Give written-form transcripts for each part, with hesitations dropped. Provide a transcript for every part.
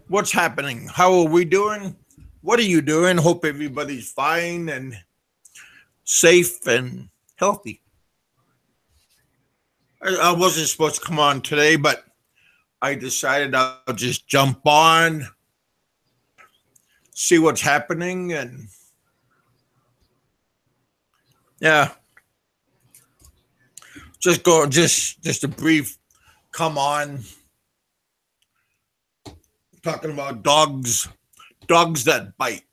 What's happening? How are we doing? What are you doing? Hope everybody's fine and safe and healthy. I wasn't supposed to come on today, but I decided I'll just jump on, see what's happening, and yeah, just a brief come on talking about dogs that bite.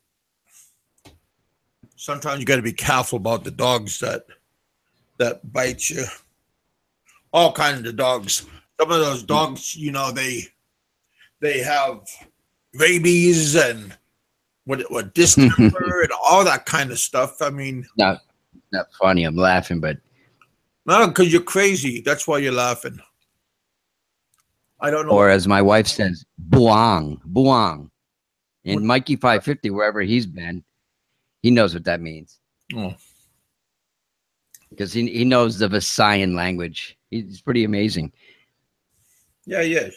Sometimes you got to be careful about the dogs that bite you. All kinds of dogs. Some of those dogs, they have rabies and what distemper and all that kind of stuff. I mean, Not funny. I'm laughing, but no, because you're crazy. That's why you're laughing. I don't know. or as my wife says, buang, buang. What, In Mikey 550, wherever he's been, he knows what that means oh, because he knows the Visayan language. He's pretty amazing. yeah, yes.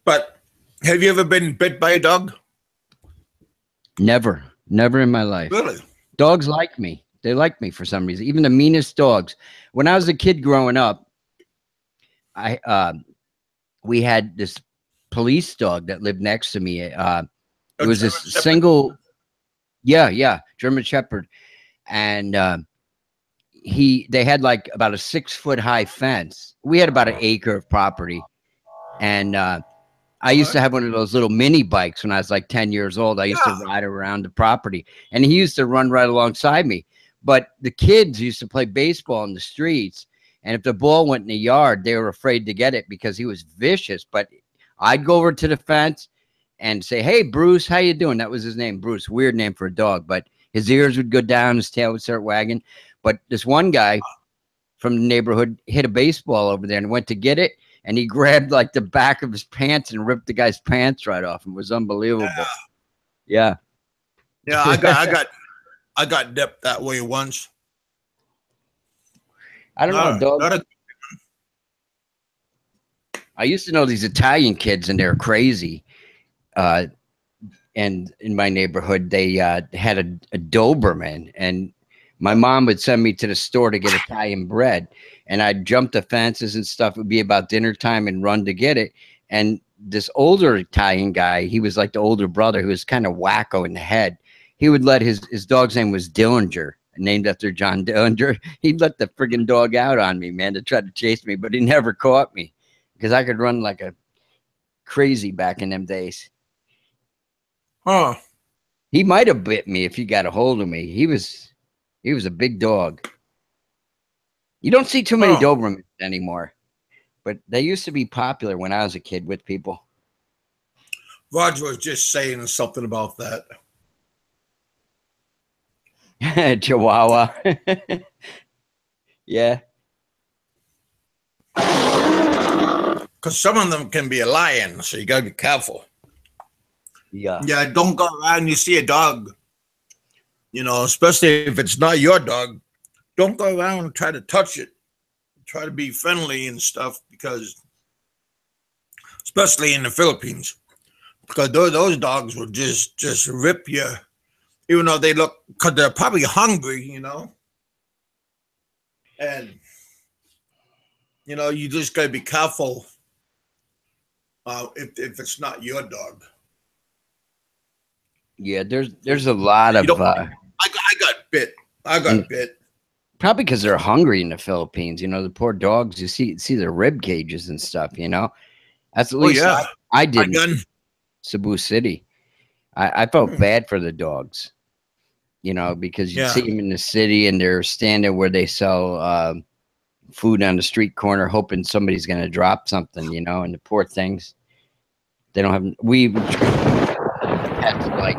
But have you ever been bit by a dog? Never, never in my life. Really? Dogs like me. They like me for some reason. Even the meanest dogs. When I was a kid growing up, I we had this police dog that lived next to me. It A was German this Shepherd? single, yeah, German Shepherd, and they had like about a 6 foot high fence. We had about an acre of property, and I used to have one of those little mini bikes when I was like 10 years old. I used to Yeah. ride around the property, and he used to run right alongside me. But the kids used to play baseball in the streets, and if the ball went in the yard, they were afraid to get it because he was vicious. But I'd go over to the fence and say, "Hey, Bruce, how you doing?" That was his name, Bruce. Weird name for a dog, but his ears would go down, his tail would start wagging. But this one guy from the neighborhood hit a baseball over there and went to get it, and he grabbed like the back of his pants and ripped the guy's pants right off. It was unbelievable. Yeah. Yeah, I got nipped that way once. I don't know, Not, dog. not a, I used to know these Italian kids, and they're crazy. Uh, and in my neighborhood, they had a Doberman, and my mom would send me to the store to get Italian bread, and I'd jump the fences and stuff. It would be about dinner time and run to get it. And this older Italian guy, he was like the older brother, who was kind of wacko in the head. He would let his dog's name was Dillinger, named after John Dillinger. He'd let the friggin' dog out on me, man, to try to chase me, but he never caught me because I could run like a crazy back in them days. huh? He might have bit me if he got a hold of me. He was a big dog. You don't see too many Huh? Dobermans anymore, but they used to be popular when I was a kid with people. Roger was just saying something about that. Chihuahua. Yeah. Because some of them can be a lion, so you got to be careful. Yeah. Yeah, don't go around and you see a dog, especially if it's not your dog. Don't go around and try to touch it. Try to be friendly and stuff because, especially in the Philippines, because those dogs will just rip you, even though they look, because they're probably hungry. And, you just got to be careful if it's not your dog. Yeah, there's a lot of I got bit. I got bit. probably because they're hungry in the Philippines. The poor dogs. You see their rib cages and stuff. That's at Oh least yeah, I I did in gun. Cebu City. I felt bad for the dogs. Because you'd Yeah, see them in the city and they're standing where they sell food on the street corner, hoping somebody's going to drop something. And the poor things. They don't have. We treat pets like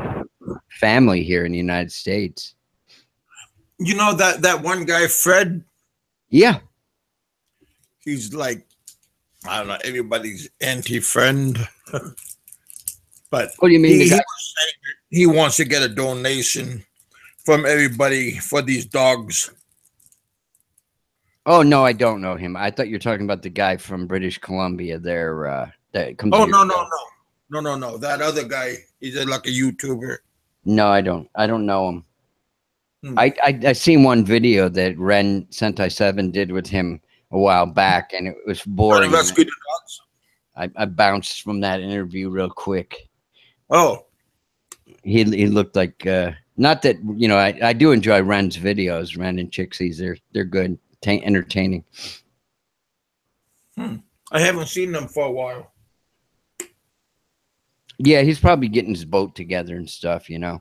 family here in the United States. that one guy, Fred. Yeah. He's like, I don't know, everybody's anti-friend, but What do you mean, the he guy? was saying he wants to get a donation from everybody for these dogs. Oh no, I don't know him. I thought you were talking about the guy from British Columbia. There, that comes to Oh your no, no, show? no, no, no, no. That other guy, he's like a YouTuber. No, I don't. I don't know him. Hmm. I seen one video that Ren Sentai 7 did with him a while back, and it was Trying boring. to And rescue the dogs. I bounced from that interview real quick. Oh, He looked like not that I do enjoy Ren's videos. Ren and Chixies, they're good, entertaining. I haven't seen them for a while. Yeah, he's probably getting his boat together and stuff. I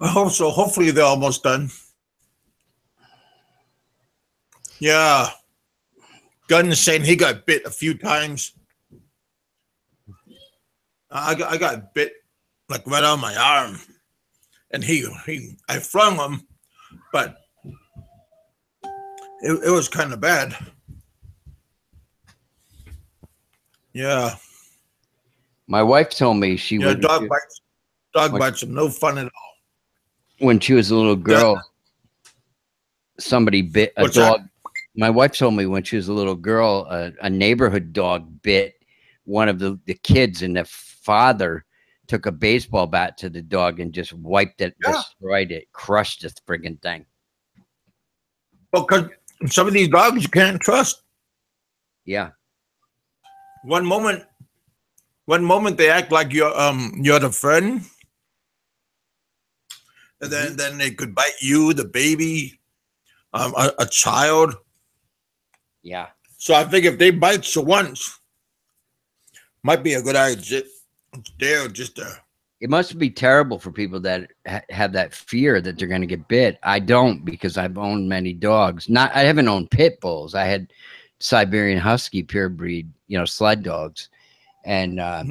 hope so. Hopefully, they're almost done. Yeah, Gunn is saying he got bit a few times. I got bit like right on my arm, and I flung him, but it was kind of bad. Yeah, My wife told me she yeah. would Dog bites are no fun at all. when she was a little girl. Somebody bit a What's dog. that? My wife told me when she was a little girl, a neighborhood dog bit one of the kids, and the father took a baseball bat to the dog and just wiped it, Yeah. destroyed it, crushed this friggin' thing. Well, because some of these dogs you can't trust. Yeah. One moment they act like you're the friend, and then they could bite you, the baby, a child. Yeah. So I think if they bite you once, might be a good idea. There, just It must be terrible for people that have that fear that they're going to get bit. I don't, because I've owned many dogs. I haven't owned pit bulls. I had Siberian Husky pure breed, sled dogs, and I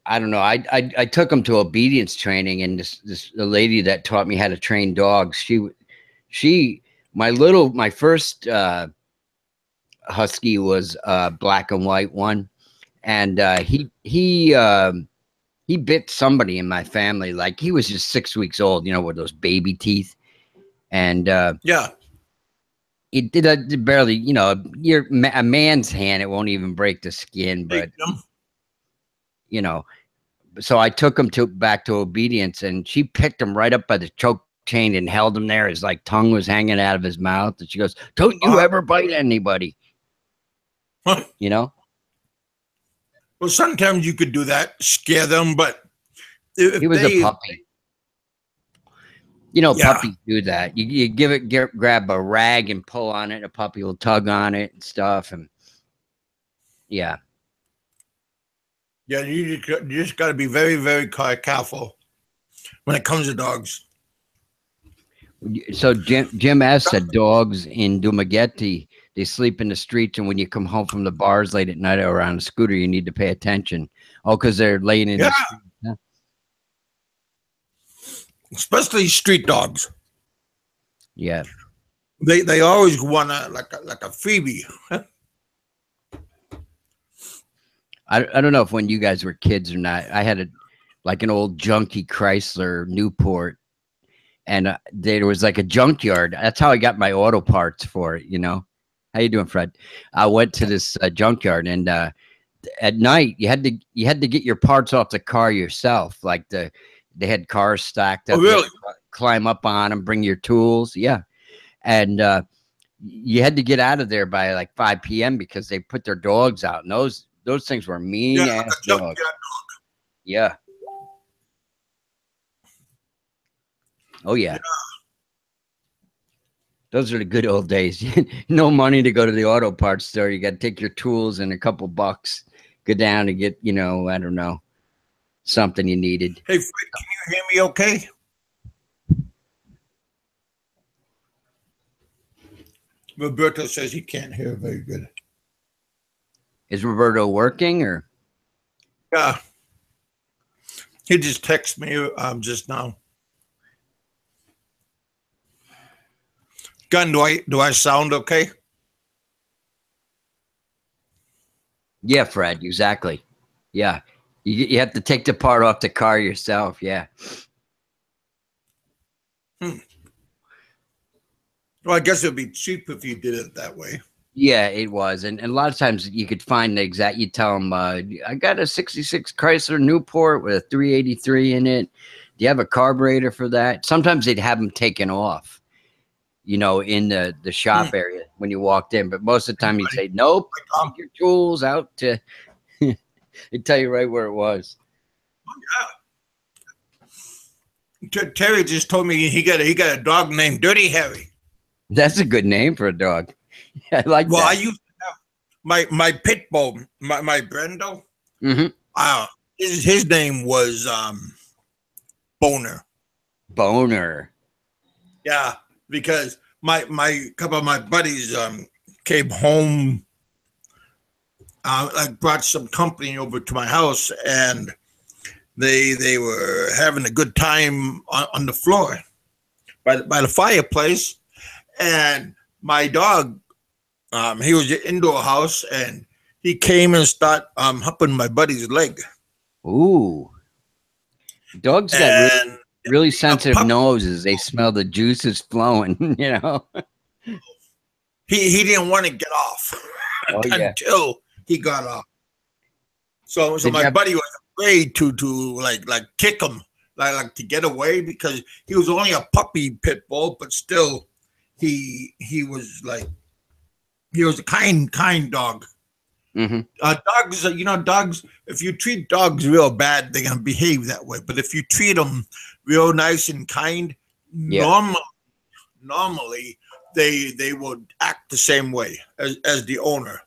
don't know. I took them to obedience training, and the lady that taught me how to train dogs, my first Husky was a black and white one, and he bit somebody in my family. Like, he was just 6 weeks old, with those baby teeth, and yeah. it did barely, a man's hand, it won't even break the skin, but so I took him back to obedience, and she picked him right up by the choke chain and held him there. His tongue was hanging out of his mouth, and she goes, "Don't you ever bite anybody?" Huh. Well, sometimes you could do that, scare them, but if He was a puppy. Yeah. Puppies do that. You grab a rag and pull on it. A puppy will tug on it and stuff, and yeah. Yeah, you just got to be very, very careful when it comes to dogs. So Jim S said dogs in Dumaguete, they sleep in the streets, and when you come home from the bars late at night or on a scooter, you need to pay attention. Oh, because they're laying in the street. Yeah. Especially street dogs. Yeah. They always want like a freebie. I don't know if when you guys were kids or not. I had an old junky Chrysler Newport, and there was like a junkyard. That's how I got my auto parts for it. How you doing, Fred? I went to this junkyard, and at night you had to get your parts off the car yourself. Like they had cars stacked up. Oh, really? Climb up on them, bring your tools. Yeah, and you had to get out of there by like 5 p.m. because they put their dogs out, and those things were mean ass dogs. Yeah. Oh yeah. Those are the good old days. No money to go to the auto parts store. You got to take your tools and a couple bucks. Go down and get, I don't know, something you needed. Hey, Fred, can you hear me okay? Roberto says he can't hear very good. Is Roberto working or? Yeah. He just texted me just now. Gun, do I sound okay? Yeah, Fred, exactly. Yeah. You have to take the part off the car yourself. Yeah. Well, I guess it'd be cheap if you did it that way. Yeah, it was. And a lot of times you could find the exact, you tell them, I got a 66 Chrysler Newport with a 383 in it. Do you have a carburetor for that? Sometimes they'd have them taken off, in the shop Hmm. area when you walked in. But most of the time you'd Like, say, nope, um, take your tools out to, they'd tell you right where it was. Terry just told me he got a dog named Dirty Harry. That's a good name for a dog. I like Well, I that. used to have my pit bull, my Brendo. Hmm. Uh, his name was Boner. Boner. Yeah, because my couple of my buddies came home. I brought some company over to my house, and they were having a good time on the floor by the fireplace. And my dog, he was an indoor house, and he came and started humping my buddy's leg. Ooh. Dogs got And really a sensitive pup, noses. They smell the juices flowing. he didn't want to get off Oh yeah. until he got off. So Did you my have buddy was afraid to like kick him, like to get away because he was only a puppy pit bull, but still he was like he was a kind dog. hmm Dogs, dogs. If you treat dogs real bad, they're gonna behave that way. But if you treat them real nice and kind, Yeah. normally they would act the same way as the owner.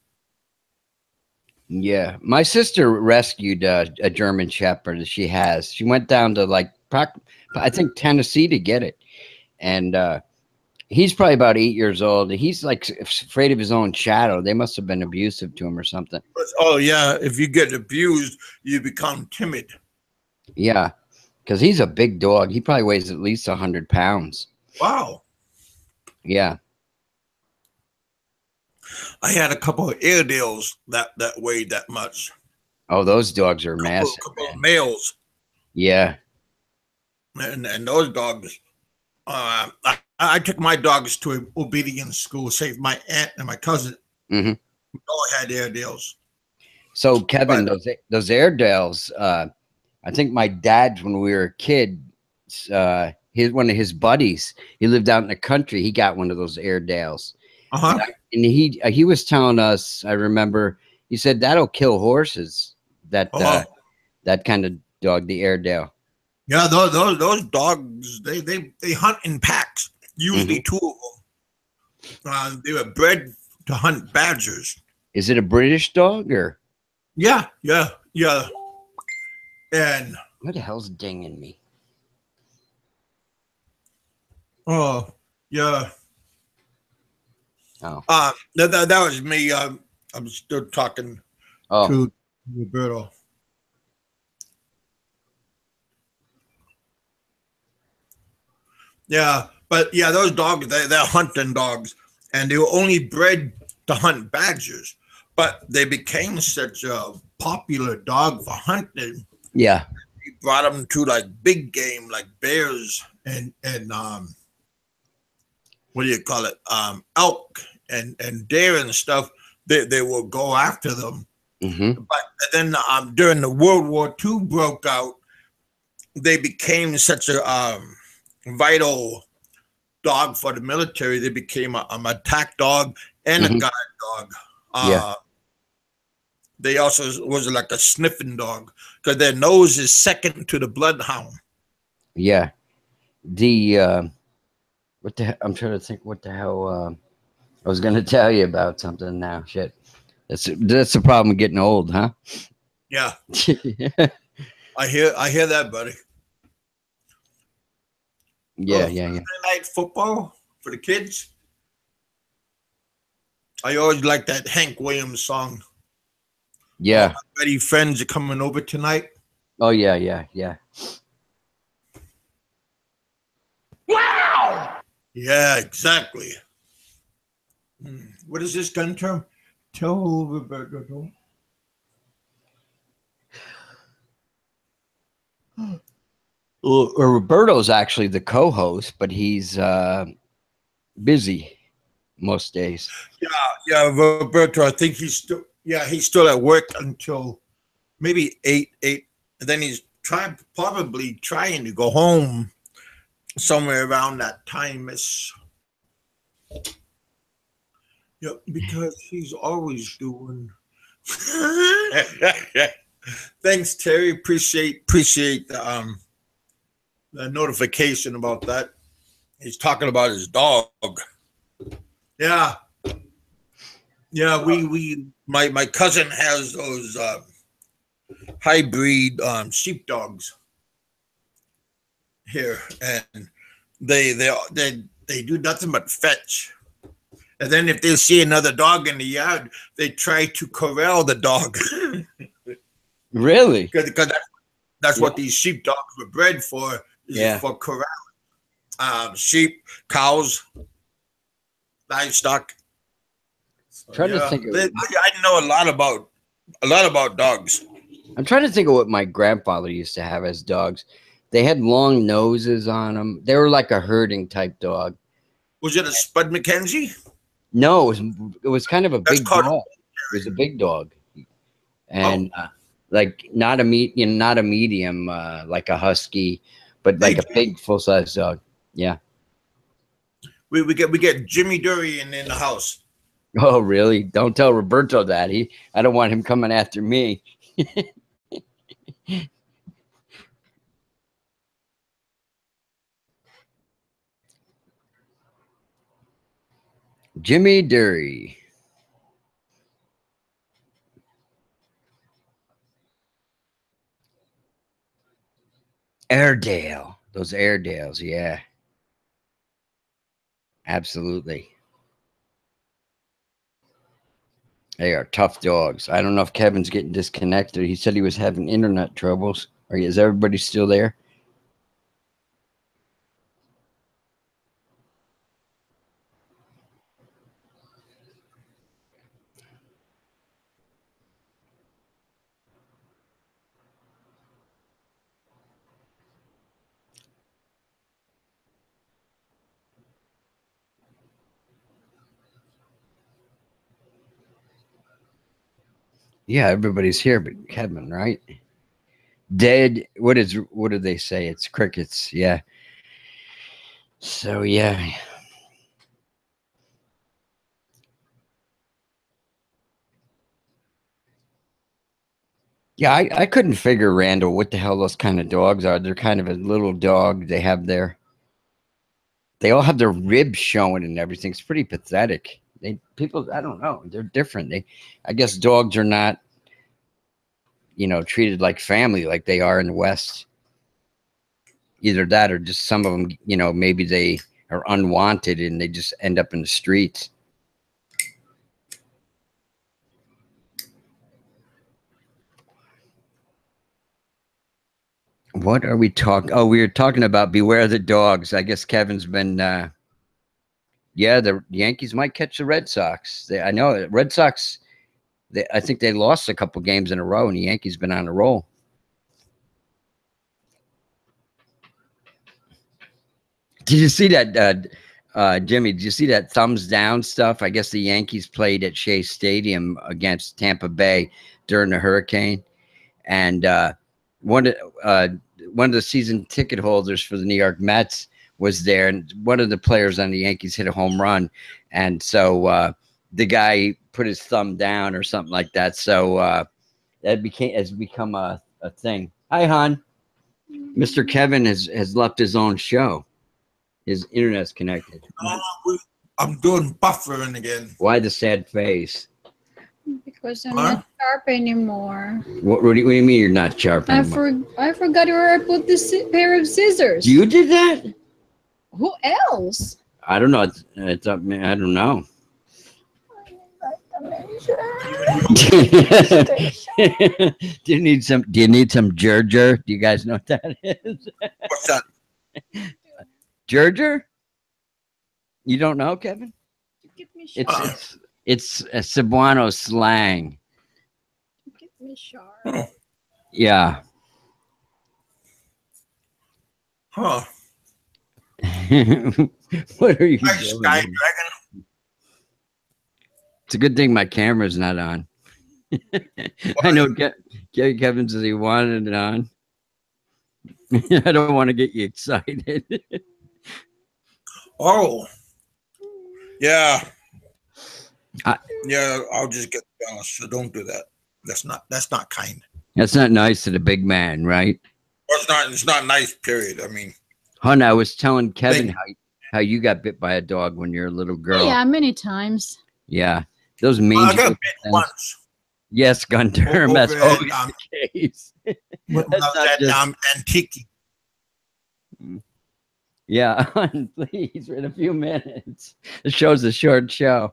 Yeah. My sister rescued a German Shepherd that she has. She went down to I think Tennessee to get it. And he's probably about 8 years old. He's like afraid of his own shadow. They must have been abusive to him or something. But, oh yeah, if you get abused, you become timid. Yeah. Because he's a big dog. He probably weighs at least 100 pounds. Wow. Yeah. I had a couple of Airedales that weighed that much. Oh, those dogs are Couple, massive, couple of man. males, Yeah. and those dogs. I took my dogs to obedience school, saved my aunt and my cousin. hmm We all had Airedales, So Kevin, but those Airedales, I think my dad, when we were a kid, his one of his buddies, he lived out in the country. He got one of those Airedales, uh and, huh. he was telling us. I remember he said that'll kill horses. That Oh that kind of dog, the Airedale. yeah, those dogs they hunt in packs. Hmm. Usually two of them. They were bred to hunt badgers. Is it a British dog or Yeah. And what the hell's dinging me? oh yeah. Oh, That was me. I'm still talking oh, to Roberto. Yeah, but yeah, those dogs they're hunting dogs, and they were only bred to hunt badgers. But they became such a popular dog for hunting. yeah. We brought them to like big game, like bears and what do you call it? Elk and deer and stuff. They will go after them. hmm But then during the World War II broke out, they became such a vital dog for the military. They became an attack dog and a hmm guard dog. Yeah, Uh, they also was like a sniffing dog because their nose is second to the bloodhound. yeah. The what the I'm trying to think what the hell I was going to tell you about something now. Shit. That's the problem with getting old, huh? Yeah, yeah, I hear that, buddy. Oh, yeah, yeah. Thursday night football for the kids. I always like that Hank Williams song. All Yeah. my buddy friends are coming over tonight. Oh yeah, yeah, yeah. Yeah, exactly. What is this gun term? Tell Roberto. Well, Roberto's actually the co-host, but he's busy. most days. Yeah, Roberto. I think he's still at work until maybe 8. And then he's probably trying to go home somewhere around that time. Because he's always doing. Thanks, Terry. Appreciate the notification about that. He's talking about his dog. Yeah, yeah. My cousin has those hybrid sheepdogs here, and they do nothing but fetch. And then if they see another dog in the yard, they try to corral the dog. Really? Because that's what these sheepdogs were bred for. Is for corral. Sheep, cows, livestock. Trying to think. I know a lot about dogs. I'm trying to think of what my grandfather used to have as dogs. They had long noses on them. They were like a herding type dog. Was it a Spud McKenzie? No, it was kind of a big dog. It was a big dog, and like not a medium, like a husky, but like a big full size dog. Yeah. We get Jimmy Durian in the house. Oh, really? Don't tell Roberto that. I don't want him coming after me. Jimmy Dury. Airedale. Those Airedales, yeah. Absolutely. They are tough dogs. I don't know if Kevin's getting disconnected. He said he was having internet troubles. Is everybody still there? Yeah, everybody's here but Kevin, right? Dead. What do they say? It's crickets. Yeah. So yeah. Yeah, I couldn't figure, Randall, what the hell those kind of dogs are. They're kind of a little dog. They all have their ribs showing and everything. It's pretty pathetic. People, I don't know. They're different. I guess dogs are not, treated like family like they are in the West. Either that or just some of them, maybe they are unwanted and they just end up in the streets. What are we talking? Oh, we were talking about Beware the Dogs. I guess Kevin's been, the Yankees might catch the Red Sox. I know the Red Sox, I think they lost a couple games in a row and the Yankees been on a roll. Did you see that, Jimmy? Did you see that thumbs down stuff? I guess the Yankees played at Shea Stadium against Tampa Bay during the hurricane, and one of the season ticket holders for the New York Mets was there, and one of the players on the Yankees hit a home run, and so the guy put his thumb down or something like that. So that has become a thing. Hi, hon. Mr. Kevin has left his own show. His internet's connected. I'm doing buffering again. Why the sad face? Because I'm not sharp anymore. What do you mean you're not sharp anymore? I forgot where I put this pair of scissors. You did that? Who else? I don't know. It's up. I don't know. Do you need some Gerger? Do you guys know what that is? What's that? Gerger? You don't know, Kevin? It's a Cebuano slang. Get me sharp. Yeah. Huh. What are you doing? Sky Dragon. It's a good thing my camera's not on. I know Kevin says he wanted it on. I don't want to get you excited. Oh, yeah. I- I'll just get jealous. So don't do that. That's not kind. That's not nice to the big man, right? Or it's not nice, period. I mean, Hon, I was telling Kevin how you got bit by a dog when you're a little girl. Yeah, many times. Yeah. Those I mangy got bit once. Yes, Gunter. That's Over always at, the case. when I That's was not at just- Antique. Yeah, hon, please, in a few minutes. The show's a short show.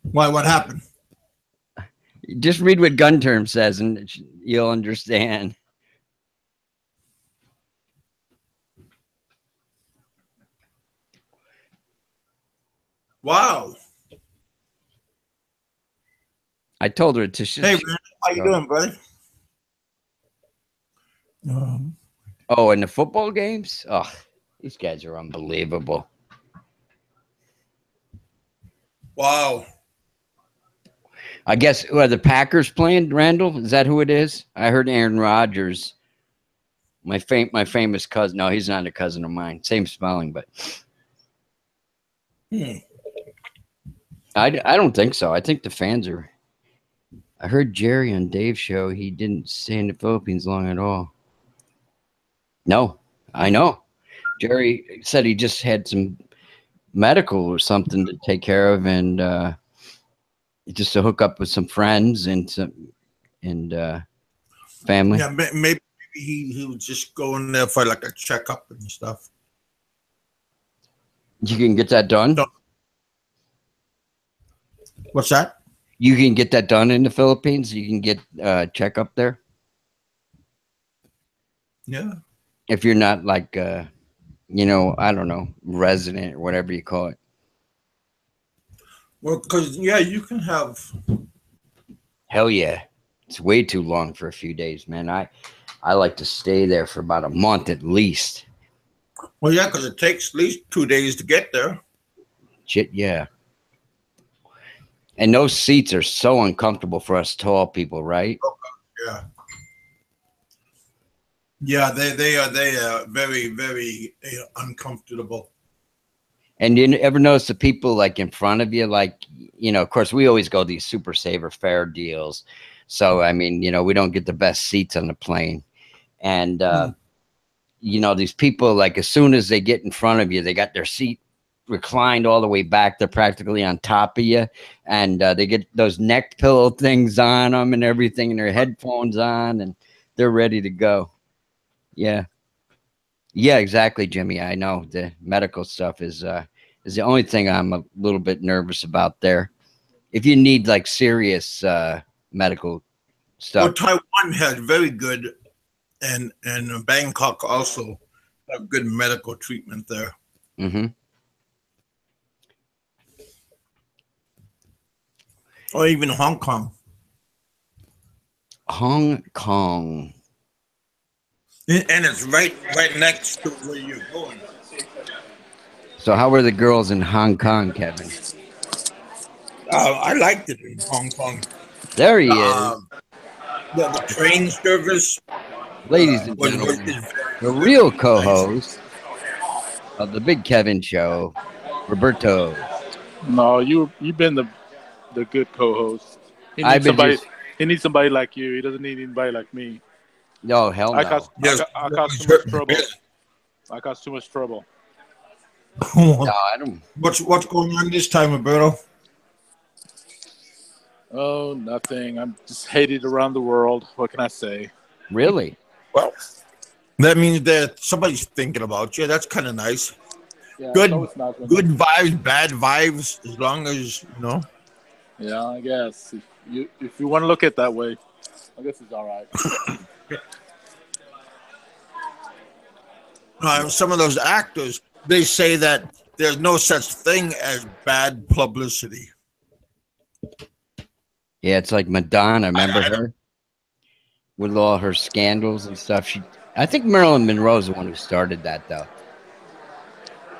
Why? What happened? Just read what gun term says and you'll understand. Wow. I told her to. Hey, man, how you doing, buddy? Oh, and the football games? Oh, these guys are unbelievable. Wow. I guess are the Packers playing, Randall? Is that who it is? I heard Aaron Rodgers. My famous cousin. No, he's not a cousin of mine. Same spelling, but I don't think so. I think the fans are. I heard Jerry on Dave's show. He didn't stay in the Philippines long at all. No, I know. Jerry said he just had some medical or something to take care of, and just to hook up with some friends and family. Yeah, maybe he was just going there for like a checkup and stuff. You can get that done. No. What's that? You can get that done in the Philippines. You can get checkup there. Yeah. If you're not like, I don't know, resident or whatever you call it. Well, because you can have. Hell yeah, it's way too long for a few days, man. I like to stay there for about a month at least. Well, yeah, because it takes at least 2 days to get there. Shit, yeah. And those seats are so uncomfortable for us tall people, right? Yeah. Yeah, they are very, very uncomfortable. And you ever notice the people like in front of you, like, of course, we always go these super saver fare deals. So, I mean, we don't get the best seats on the plane. And, these people, like, as soon as they get in front of you, they got their seat reclined all the way back. They're practically on top of you. And they get those neck pillow things on them and everything, and their headphones on, and they're ready to go. Yeah. Yeah, exactly, Jimmy. I know the medical stuff is the only thing I'm a little bit nervous about there. If you need like serious medical stuff. Well, Taiwan has very good, and Bangkok also have good medical treatment there. Mm-hmm. Or even Hong Kong. Hong Kong. And it's right next to where you're going. So how were the girls in Hong Kong, Kevin? I liked it in Hong Kong. There he is. The train service. Ladies and gentlemen, the real co-host of the Big Kevin Show, Roberto. No, you've been the good co-host. He needs somebody like you. He doesn't need anybody like me. No, hell no. I cause too much trouble. I cause too much trouble. No, I don't. What's going on this time, Roberto? Oh, nothing. I'm just hated around the world. What can I say? Really? Well, that means that somebody's thinking about you. That's kind of nice. Yeah, Good vibes, bad vibes, as long as Yeah, I guess if you want to look at it that way, I guess it's all right. Some of those actors, they say that there's no such thing as bad publicity. Yeah, it's like Madonna. Remember her? With all her scandals and stuff. I think Marilyn Monroe's the one who started that, though.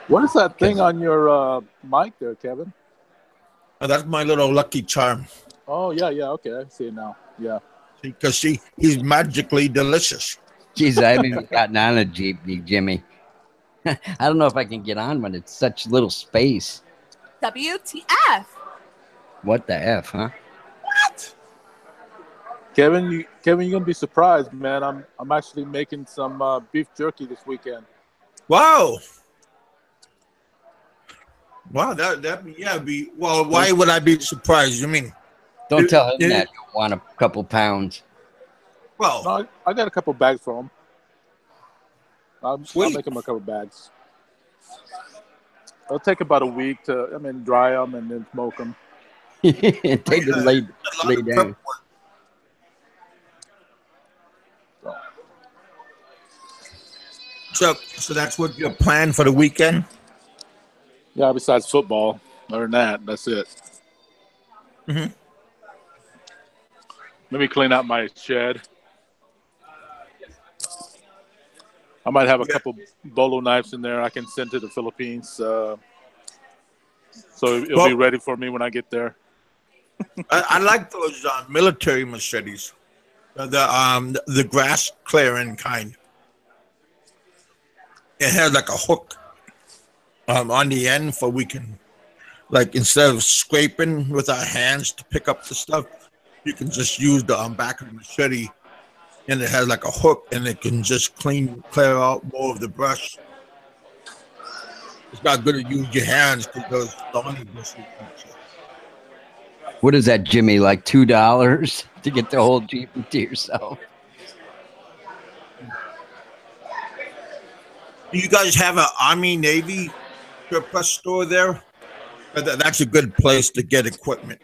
What is that thing on your mic there, Kevin? That's my little lucky charm. Oh yeah, yeah. Okay, I see it now. Yeah. Because he's magically delicious. Jeez, I haven't even gotten on a Jeep, Jimmy. I don't know if I can get on when it's such little space. WTF? What the F, huh? What? Kevin, you're gonna be surprised, man. I'm actually making some beef jerky this weekend. Wow. Wow, be well. Why would I be surprised? You mean? Don't tell him that you want a couple pounds. Well, No, I got a couple bags for him. I'll make him a couple bags. It'll take about a week to, dry them and then smoke them. Take it lay down. So that's what your plan for the weekend? Yeah, besides football. Other than that, that's it. Mm-hmm. Let me clean out my shed. I might have a couple bolo knives in there I can send to the Philippines. So it'll be ready for me when I get there. I like those military machetes, the grass clearing kind. It has like a hook on the end for we can, like, instead of scraping with our hands to pick up the stuff, you can just use the back of the machete, and it has like a hook, and it can just clear out more of the brush. It's not good to use your hands because those thorny brushes. What is that, Jimmy? Like $2 to get the whole Jeep to yourself? Do you guys have an Army Navy surplus store there? That's a good place to get equipment.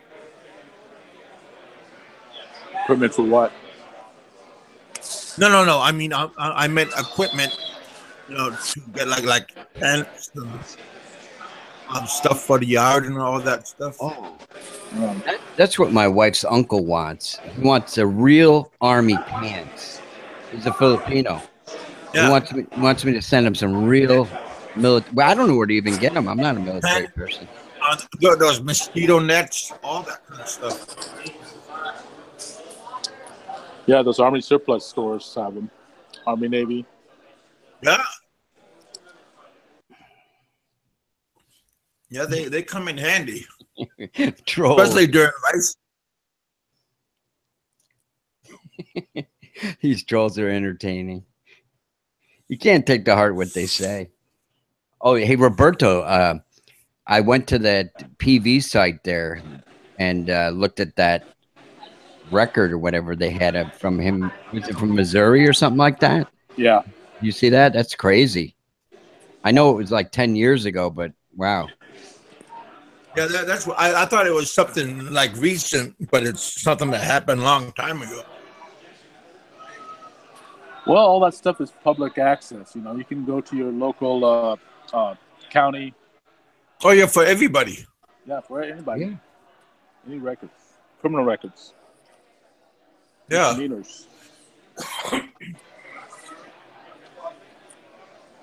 Equipment for what? No. I mean, I meant equipment. To get like tents and stuff for the yard and all that stuff. Oh, that's what my wife's uncle wants. He wants a real Army pants. He's a Filipino. Yeah. He wants me to send him some real military. Well, I don't know where to even get them. I'm not a military person. Those mosquito nets, all that kind of stuff. Yeah, those Army surplus stores have them. Army, Navy. Yeah. Yeah, they come in handy. Trolls. Especially during rice. These trolls are entertaining. You can't take to heart what they say. Oh, hey, Roberto, I went to that PV site there and looked at that record or whatever they had from him. Was it from Missouri or something like that? Yeah. You see that? That's crazy. I know it was like 10 years ago, but wow. Yeah, that's what I thought it was something like recent, but it's something that happened a long time ago. Well, all that stuff is public access. You can go to your local county. Oh, yeah, for everybody. Yeah, for anybody. Yeah. Any records, criminal records. Yeah. Misdemeanors.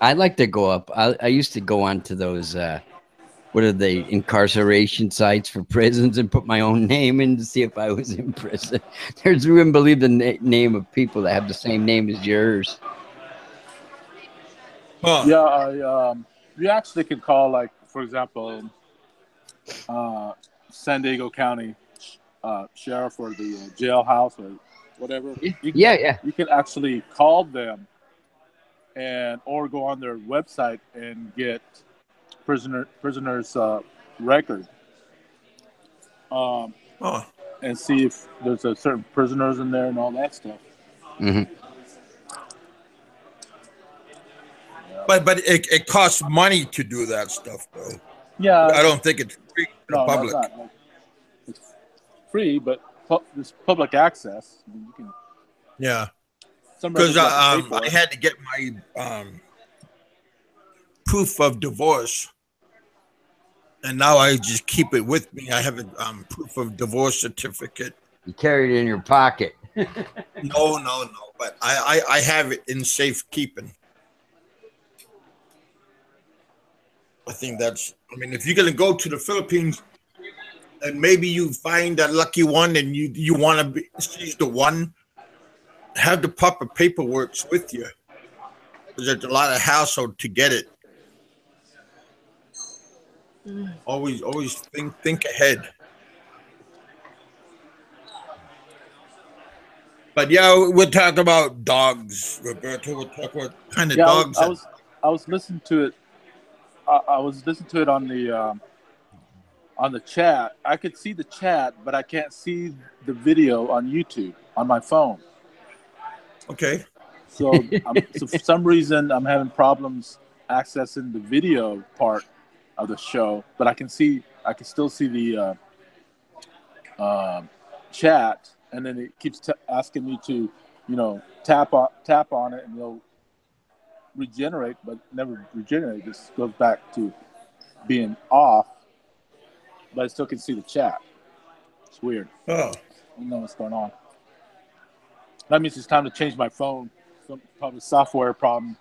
I like to go up. I used to go on to those, what are they, incarceration sites for prisons and put my own name in to see if I was in prison. You wouldn't believe the name of people that have the same name as yours. Huh. Yeah, you actually can call, like, for example, San Diego County Sheriff or the jailhouse or whatever. Yeah. You can actually call them or go on their website and get prisoner's record. And see if there's a certain prisoners in there and all that stuff. Mm-hmm. But it costs money to do that stuff, though. Yeah. I don't think it's free to the public. That's not. It's free, but there's public access. I mean, you can. Yeah. Because I had to get my proof of divorce, and now I just keep it with me. I have a proof of divorce certificate. You carry it in your pocket. No. But I have it in safekeeping. I think if you're going to go to the Philippines, and maybe you find that lucky one, and you want to be she's the one. Have the proper paperwork with you, because there's a lot of hassle to get it. Always think ahead. But yeah, we'll talk about dogs, Roberto. We'll talk about kind of Yeah, dogs. I was listening to it. I was listening to it on the chat. I could see the chat, but I can't see the video on YouTube on my phone. Okay. So for some reason, I'm having problems accessing the video part of the show, but I can still see the chat, and then it keeps asking me to, tap on it, and it'll regenerate, but never regenerate. It just goes back to being off, but I still can see the chat. It's weird. Oh. I don't know what's going on. That means it's time to change my phone. Some probably software problem.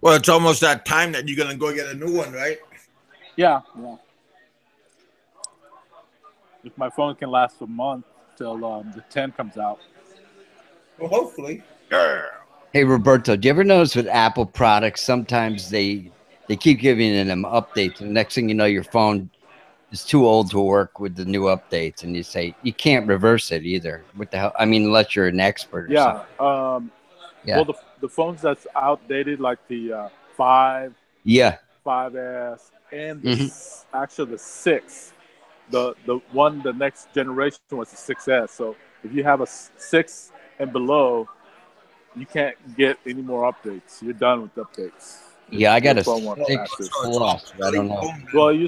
Well, it's almost that time that you're gonna go get a new one, right? Yeah. If my phone can last a month till the 10 comes out. Well, hopefully. Hey Roberto, do you ever notice with Apple products sometimes they keep giving them updates, and the next thing you know, your phone is too old to work with the new updates, and you say you can't reverse it either. What the hell? I mean, unless you're an expert or Yeah. something. Well, the phones that's outdated, like the 5, Yeah. 5S, and actually the 6. The next generation was the 6S. So if you have a 6 and below, you can't get any more updates. You're done with updates. Yeah, I got a phone won't 6 access. Plus. I don't know. Well, you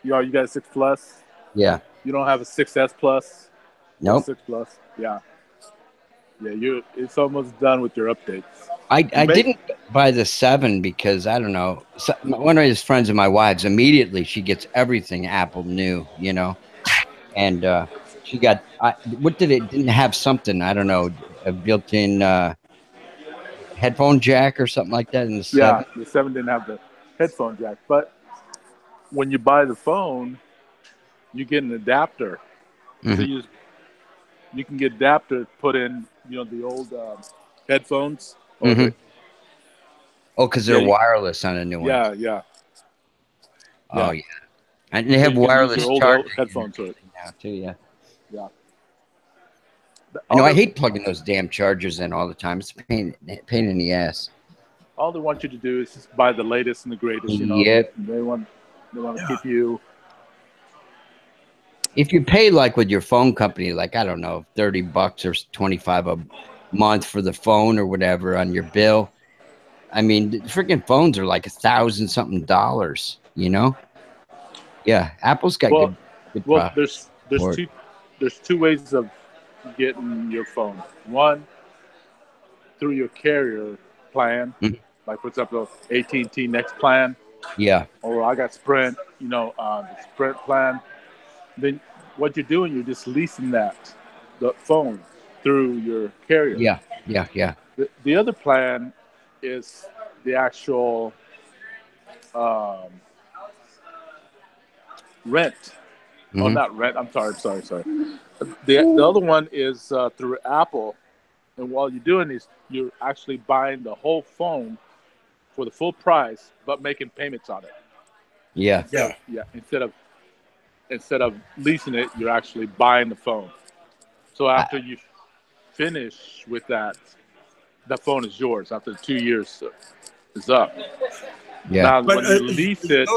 got a 6 Plus. Yeah. You don't have a 6S Plus. Nope. 6 Plus. Yeah. It's almost done with your updates. I didn't buy the 7 because I don't know. One of his friends of my wife's, immediately she gets everything Apple new, and she got what did it didn't have something, I don't know, a built-in headphone jack or something like that in the 7. Yeah, the 7 didn't have the headphone jack, but when you buy the phone, you get an adapter. So you can get adapter put in, the old headphones. Because they're wireless on a new one. Yeah. Oh yeah, and they have wireless charging headphones to it now too. Yeah. I hate plugging those damn chargers in all the time. It's a pain in the ass. All they want you to do is just buy the latest and the greatest. Yep. They want to keep you. If you pay like with your phone company, like I don't know, $30 or $25 a month for the phone or whatever on your bill, I mean, the freaking phones are like $1,000 something. Yeah, Apple's got good products. There's two ways of getting your phone. One, through your carrier plan, like for example, AT&T Next plan. Yeah. Or I got Sprint, the Sprint plan. Then what you're doing, you're just leasing the phone through your carrier. Yeah. The other plan is the actual rent. Oh, not rent. I'm sorry. The other one is through Apple, and while you're doing this, you're actually buying the whole phone for the full price, but making payments on it. Yeah. Instead of leasing it, you're actually buying the phone. So after you finish with that, the phone is yours. After 2 years is up. Yeah. Now, when you lease it,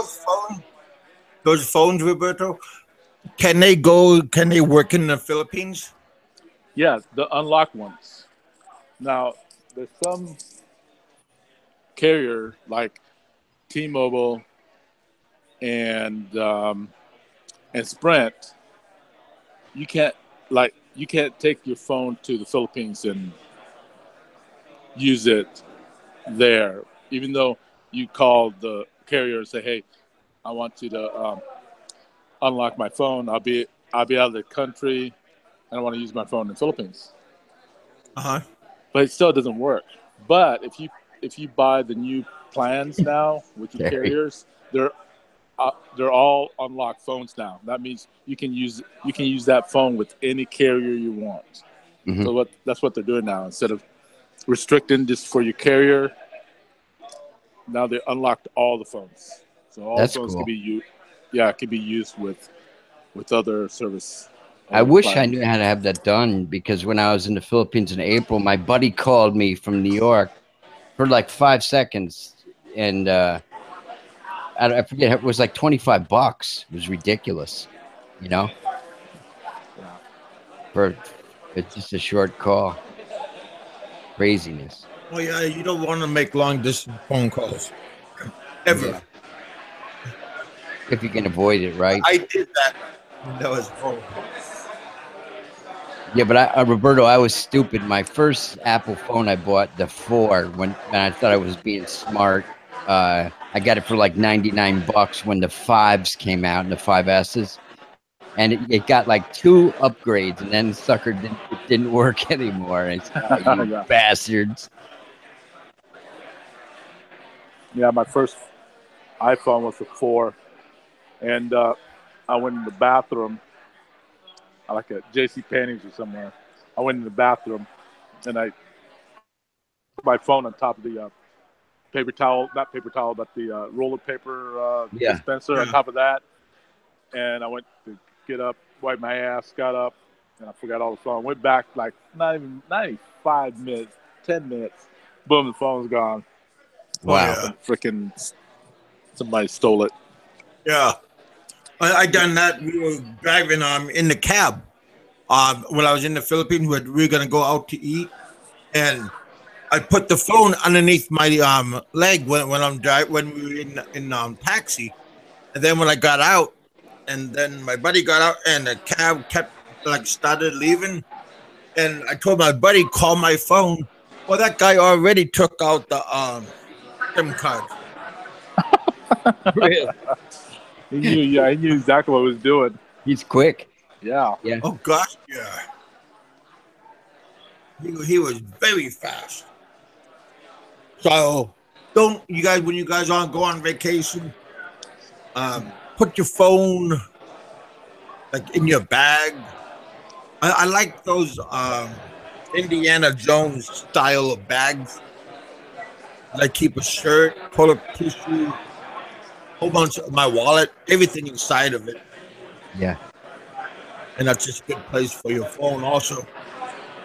those phones, Roberto, can they work in the Philippines? Yeah, the unlocked ones. Now, there's some carrier like T-Mobile and Sprint. You can't take your phone to the Philippines and use it there, even though you call the carrier and say, "Hey, I want you to unlock my phone. I'll be out of the country, and I want to use my phone in the Philippines." But it still doesn't work. But if you buy the new plans now with your carriers, they're they're all unlocked phones now. That means you can use that phone with any carrier you want. Mhm. So that's what they're doing now. Instead of restricting just for your carrier, now they unlocked all the phones. So all That's the phones cool. can be used with other service. I other wish I plans. knew how to have that done because when I was in the Philippines in April, my buddy called me from New York for like 5 seconds, and I forget, it was like $25. It was ridiculous, you know, Yeah. for it's just a short call. Craziness. Oh yeah, you don't want to make long distance phone calls ever. Yeah. If you can avoid it, right? I did that when that was horrible. Yeah, but Roberto, I was stupid. My first Apple phone I bought, the 4, when I thought I was being smart. I got it for like $99 when the 5s came out and the 5Ss. And it got like 2 upgrades, and then sucker didn't work anymore. And I said, oh, you Yeah. bastards. Yeah, my first iPhone was a 4, and I went in the bathroom, like at J.C. Penney's or somewhere. I went in the bathroom, and I put my phone on top of the paper towel, not paper towel, but the roller paper Yeah. dispenser on top of that. And I went to get up, wipe my ass, got up, and I forgot all the phone. Went back like not even 5 minutes, 10 minutes. Boom, the phone's gone. Wow. Yeah. Freaking somebody stole it. Yeah, I done that. We were driving in the cab when I was in the Philippines. We were gonna go out to eat, and I put the phone underneath my leg when I'm driving when we were in taxi, and then when I got out, and then my buddy got out, and the cab kept like started leaving, and I told my buddy call my phone. Well, that guy already took out the SIM card. Really? He knew, yeah, he knew exactly what he was doing. He's quick. Yeah. Yeah. Oh gosh, yeah. He was very fast. So don't you guys when you guys go on vacation, put your phone like in your bag. I like those Indiana Jones style of bags. I keep a shirt, toilet tissue, whole bunch of my wallet, everything inside of it, Yeah. and that's just a good place for your phone. Also,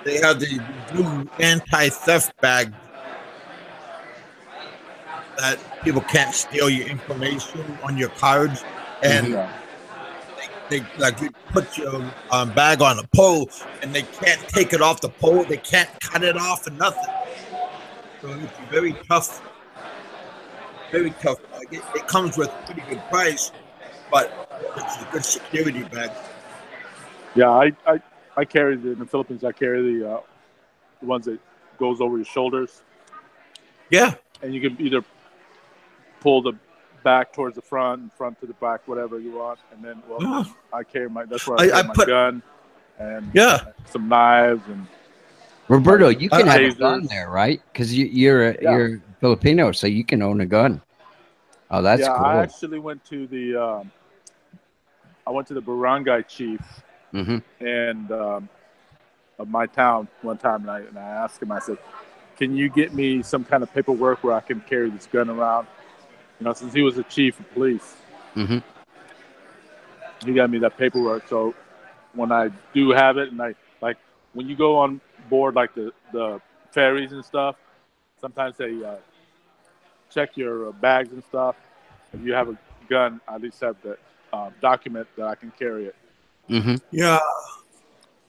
they have these new anti-theft bags that people can't steal your information on your cards, and Yeah. they like you put your bag on a pole, and they can't take it off the pole. They can't cut it off and nothing. So it's very tough. Very tough. Like it comes with a pretty good price, but it's a good security bag. Yeah, I carry in the Philippines. I carry the ones that goes over your shoulders, Yeah. and you can either pull the back towards the front and front to the back, whatever you want. And then, well, Yeah. I carry that's where I carry my gun and Yeah. some knives and Roberto, you can have a tasers. gun there, right? Because you're Filipino, so you can own a gun. Oh, that's yeah. cool. I actually went to the barangay chief Mm-hmm. and of my town one time, and I asked him. I said, "Can you get me some kind of paperwork where I can carry this gun around?" You know, since he was the chief of police, Mm-hmm. he got me that paperwork. So when I do have it, and I like when you go on board like the ferries and stuff, sometimes they check your bags and stuff. If you have a gun, I at least have the document that I can carry it. Mm-hmm. Yeah.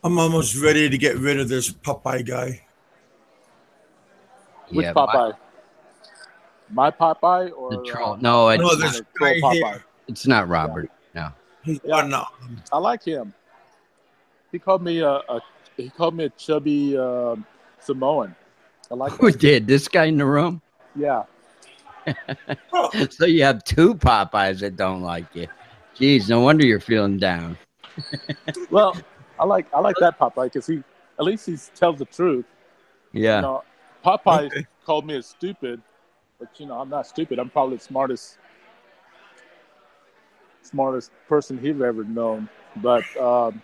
I'm almost ready to get rid of this Popeye guy. Which Yeah, Popeye? My Popeye or the troll. No, it's No, not. this troll guy Popeye? here. It's not Robert. No. He's Yeah. on. I like him. He called me a chubby Samoan. I like Who that. did this guy in the room? Yeah. So you have 2 Popeyes that don't like you. Jeez, no wonder you're feeling down. Well, I like that Popeye because he at least he tells the truth. Yeah. You know, Popeye Okay. called me a stupid, but I'm not stupid. I'm probably the smartest smartest person he's ever known. But All that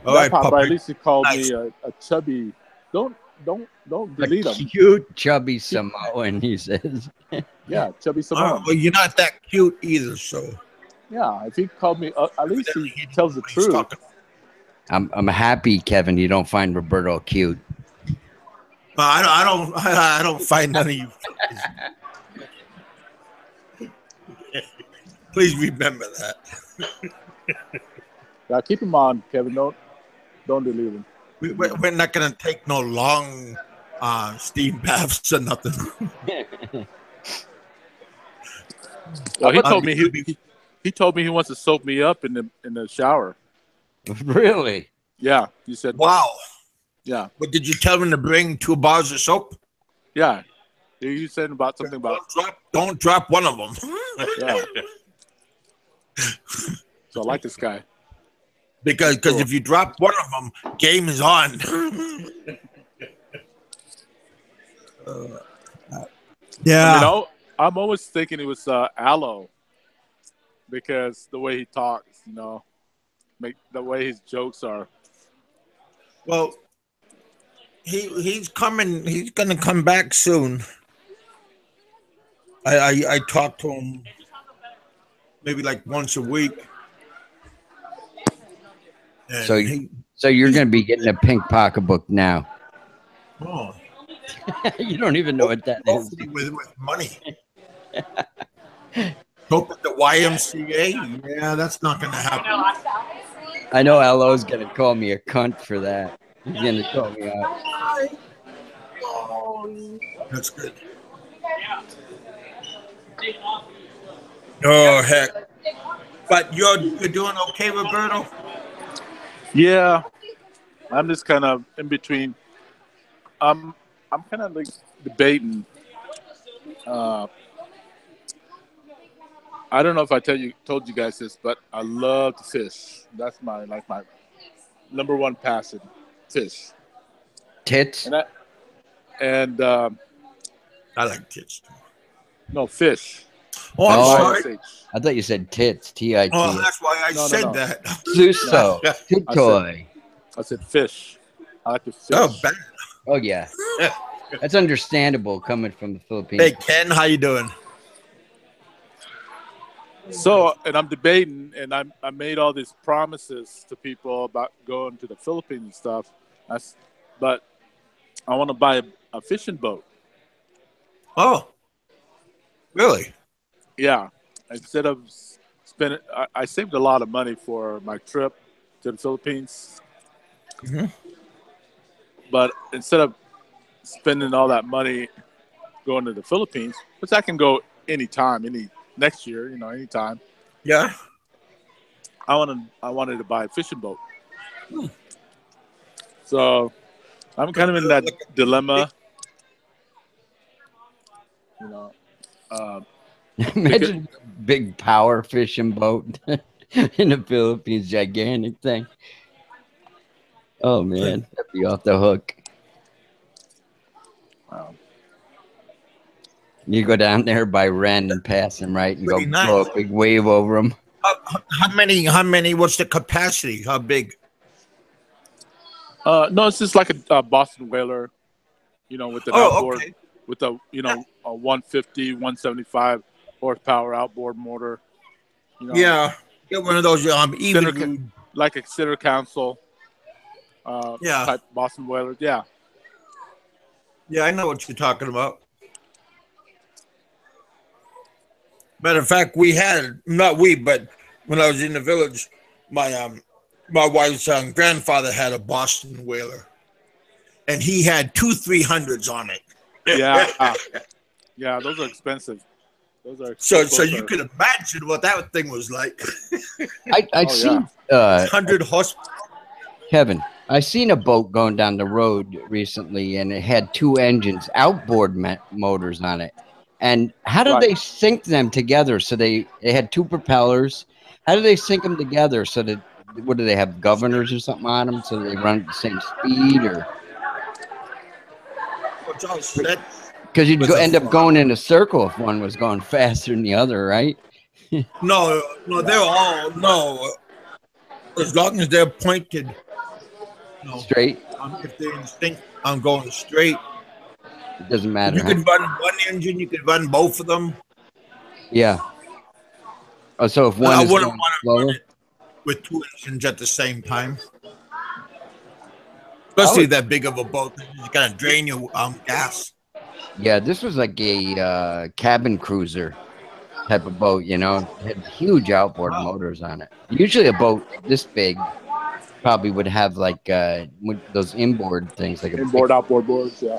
right, Popeye, at puppy. least he called Nice. me a chubby. Don't A delete him. cute, chubby Samoan, he says. Yeah, chubby All Samoan. right, well, you're not that cute either, so Yeah, if he called me, at least evidently he he tells the knows what he's truth. talking about. I'm happy, Kevin, you don't find Roberto cute. I don't find none of you. Please remember that. Yeah, keep him on, Kevin. Don't delete him. We're not gonna take no long steam baths or nothing. Well, he told You me could be- he told me he wants to soak me up in the shower. Really? Yeah, he said. Wow. Yeah, But did you tell him to bring 2 bars of soap? yeah. You said about something about Don't drop one of them. yeah. So I like this guy. because Cool. if you drop one of them, game is on. Yeah. I mean, I'm always thinking it was Aloe because the way he talks, the way his jokes are. Well, he's coming. He's gonna come back soon. I talk to him maybe like once a week. And So you're going to be getting a pink pocketbook now. oh, You don't even know what that is. hopefully with money. Hope at the YMCA. Yeah, that's not gonna happen. I know Lo's going to call me a cunt for that. He's going to call me out. That's good. Oh heck! But you're doing okay, Roberto. Yeah, I'm just kind of in between. I'm kind of like debating. I don't know if I told you guys this, but I love to fish. That's my number one passion, fish. Tits? And I like tits. no, fish. Oh, I'm Oh. sorry. FISH. I thought you said tits. T-I-T. Oh, that's why I No, said no. that. Suso. Toy. I said fish. I like to fish. Oh, bad. Oh, yeah. That's understandable coming from the Philippines. Hey, Ken, how you doing? So, and I'm debating, and I made all these promises to people about going to the Philippines and stuff. But I want to buy a fishing boat. Oh, really? Yeah. Instead of spending, I saved a lot of money for my trip to the Philippines. Mhm. But instead of spending all that money going to the Philippines, which I can go anytime, next year, anytime. Yeah. I wanted to buy a fishing boat. So I'm kind of in that dilemma. Imagine a big power fishing boat in the Philippines, gigantic thing. Oh man, that'd be off the hook. Wow. You go down there by Ren and pass him right and go Pretty nice. blow a big wave over him. How many? What's the capacity? How big? No, it's just like a Boston whaler, with an outboard, okay. with a 150, 175 horsepower outboard motor. Yeah. Get one of those even. Like a center console. Yeah. Type Boston whaler. Yeah. Yeah, I know what you're talking about. Matter of fact, but when I was in the village, my wife's grandfather had a Boston whaler, and he had 2 300s on it. Yeah. Yeah, those are expensive. So you could imagine what that thing was like. I'd seen 100 horsepower. Kevin, I seen a boat going down the road recently, and it had 2 engines, outboard motors on it. And how do they sync them together? So they had 2 propellers. How do they sync them together? So that what do they have, governors or something on them, so they run at the same speed, or? Because Because you'd end up going in a circle if one was going faster than the other, right? No, no, they're all no. As long as they're pointed, Straight. if they're in sync, I'm going straight. It doesn't If matter. you Huh? could run one engine, you could run both of them. Yeah. Oh, so if But one I is wouldn't going want to run slower, it with two engines at the same time. Especially that big of a boat, it's gonna drain your gas. yeah, this was like a cabin cruiser type of boat. You know, it had huge outboard Wow. motors on it. Usually, a boat this big probably would have like those inboard things, like a Inboard, outboard boards. Yeah.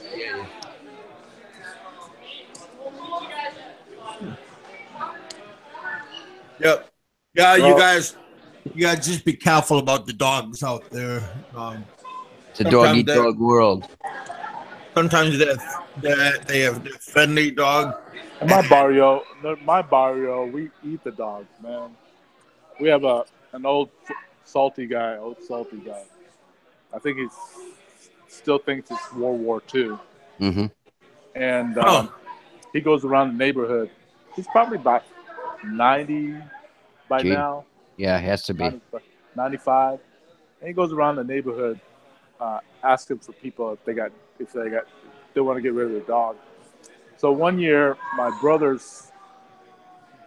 Yep. Yeah, you Well, guys just be careful about the dogs out there. It's a dog Sometimes eat they're dog world. sometimes they have they're friendly dog. in my barrio, we eat the dogs, man. We have an old salty guy. I think he's still thinks it's World War II, Mm-hmm. and Oh, he goes around the neighborhood. He's probably about 90 by Gee. now, Yeah, it has to be. 95, and he goes around the neighborhood asking for people if they want to get rid of their dog. So one year, my brother's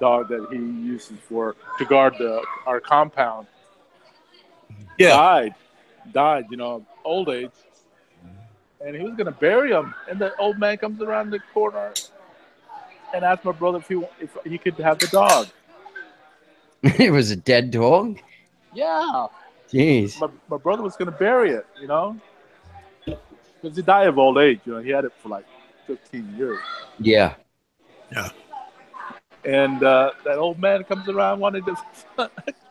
dog that he uses to guard our compound yeah. died, old age, and he was gonna bury him. And the old man comes around the corner and asks my brother if he could have the dog. It was a dead dog. Yeah, Jeez. my brother was gonna bury it, because he died of old age. He had it for like 15 years. Yeah. Yeah. And that old man comes around wanting to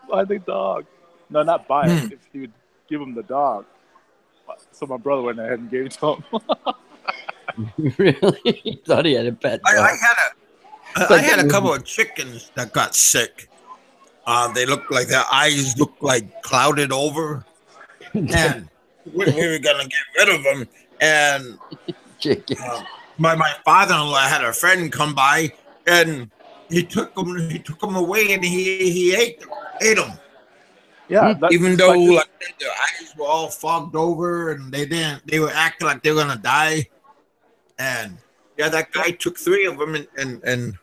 buy the dog. No, not buy it. If he would give him the dog. So my brother went ahead and gave it to him. Really? He thought he had a pet dog. I had a couple of chickens that got sick. They looked like their eyes looked like clouded over, and we were gonna get rid of them. And Chickens. my father-in-law had a friend come by, and he took them away, and he ate them. Yeah, Even though like their eyes were all fogged over, and they were acting like they were gonna die. And yeah, that guy took 3 of them, and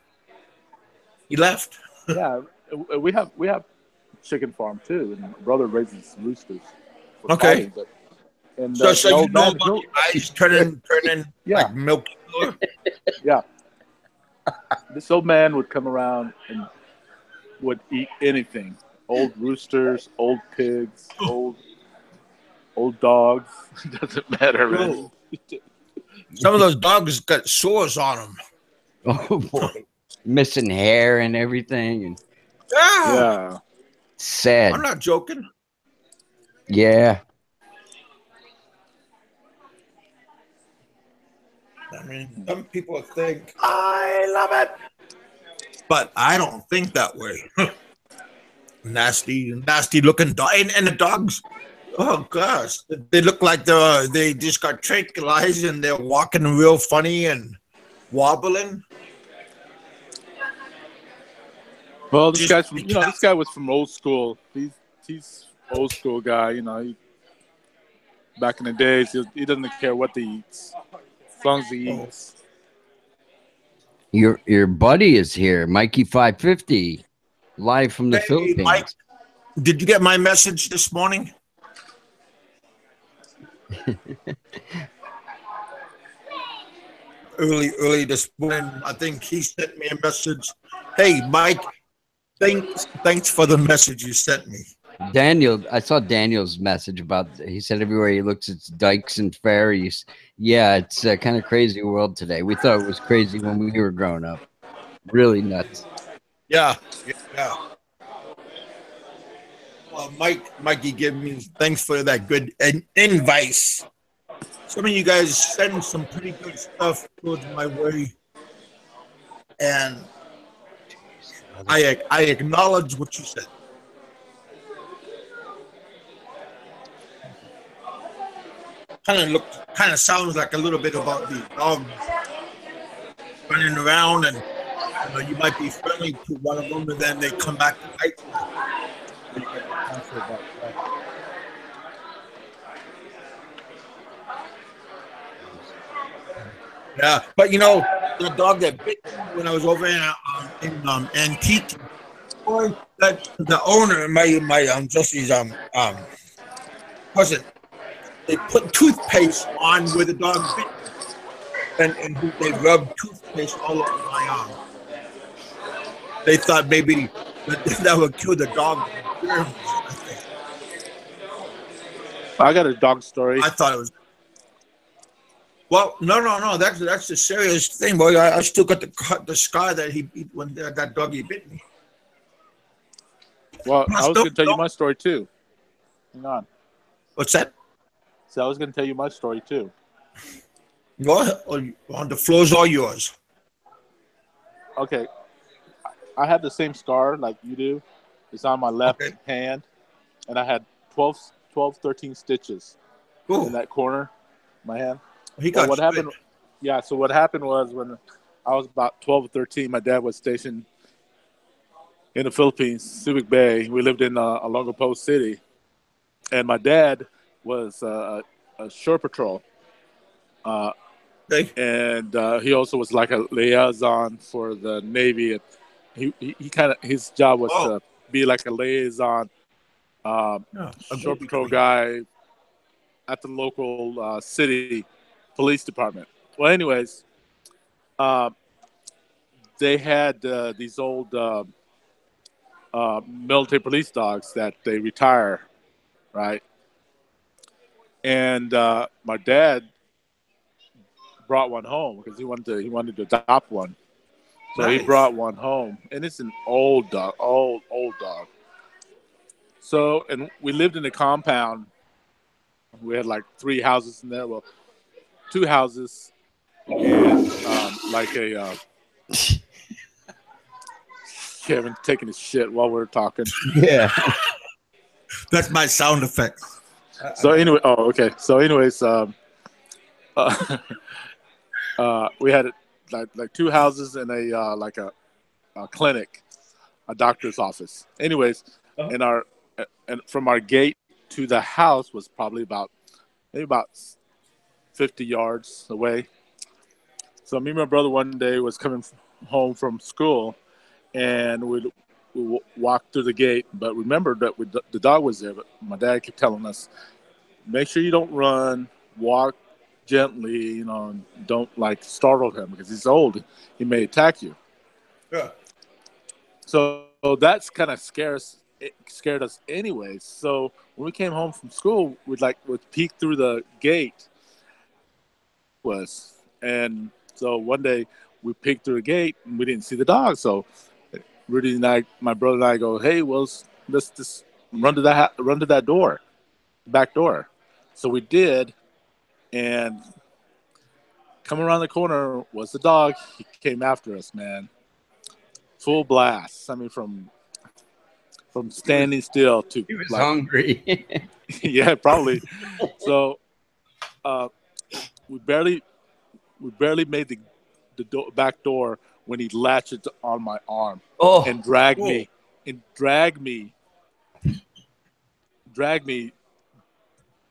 he left. yeah, we have chicken farm too, and my brother raises roosters. For Okay. Calling, and So the you old know man, about the eyes turning Yeah. like milky color? yeah, this old man would come around and would eat anything: old roosters, old pigs, old dogs. Doesn't matter, man. Whoa. Some of those dogs got sores on them. Oh boy. Missing hair and everything. And Yeah, Yeah. sad. I'm not joking. Yeah. I mean, some people think I love it, but I don't think that way. nasty looking dog, and the dogs. Oh gosh, they look like they just got tranquilized and they're walking real funny and wobbling. Well, this Just guy's from be this guy was from old school. He's old school guy. Back in the days, he doesn't care what he eats, as long as he eats. Your buddy is here, Mikey 550, live from the Hey, Philippines. Mike, did you get my message this morning? early this morning, I think he sent me a message. Hey, Mike, thanks for the message you sent me. Daniel, I saw Daniel's message about. He said everywhere he looks, it's dikes and ferries. Yeah, it's a kind of crazy world today. We thought it was crazy when we were growing up. Really nuts. Yeah. Well, Mikey, give me thanks for that good advice. Some of you guys send some pretty good stuff towards my way, and I acknowledge what you said. Kind of sounds like a little bit about the dog running around and you might be friendly to one of them, and then they come back to bite you. So you gotta be careful about that. Yeah, but the dog that bit me when I was over in Antique, boy, that the owner, my Jesse's cousin, they put toothpaste on where the dog bit me, and they rubbed toothpaste all over my arm. They thought maybe that would kill the dog germs. I think. I got a dog story. I thought it was. Well, no. That's the serious thing, boy. I still got the scar that he when that doggy bit me. Well, I was going to tell you my story too. Hang on. What's that? So I was going to tell you my story too. Well, on the floor's all yours. Okay. I have the same scar like you do. It's on my left hand, and I had 13 stitches in that corner of my hand. He got what happened? Yeah, so what happened was when I was about 12 or 13, my dad was stationed in the Philippines, Subic Bay. We lived in Olongapo Post City, and my dad was a shore patrol, and he also was like a liaison for the Navy. He kind of his job was to be like a liaison shore patrol guy at the local city police department. Well, anyways, they had these old military police dogs that they retire, right? And my dad brought one home because he wanted to adopt one. So he brought one home, and it's an old dog, old dog. So, and we lived in a compound. We had like 3 houses in there. Well, 2 houses and like a Kevin taking his shit while we're talking. Yeah, that's my sound effect. So anyway, okay. So anyways, we had like 2 houses and a like a clinic, a doctor's office. Anyways, and from our gate to the house was probably maybe about 50 yards away. So me and my brother one day was coming home from school, and we walked through the gate. But remember that the dog was there. But my dad kept telling us, make sure you don't run, walk gently, and don't like startle him because he's old. He may attack you. Yeah. So that's kind of scared us anyways. So when we came home from school, we'd peek through the gate. And so one day we peeked through the gate and we didn't see the dog. So Rudy and I, my brother and I, go, hey, well, let's just run to that door, back door. So we did, and coming around the corner was the dog. He came after us, man, full blast. I mean, from standing still to he was hungry. yeah, probably. So we barely made the back door when he latched on my arm and dragged me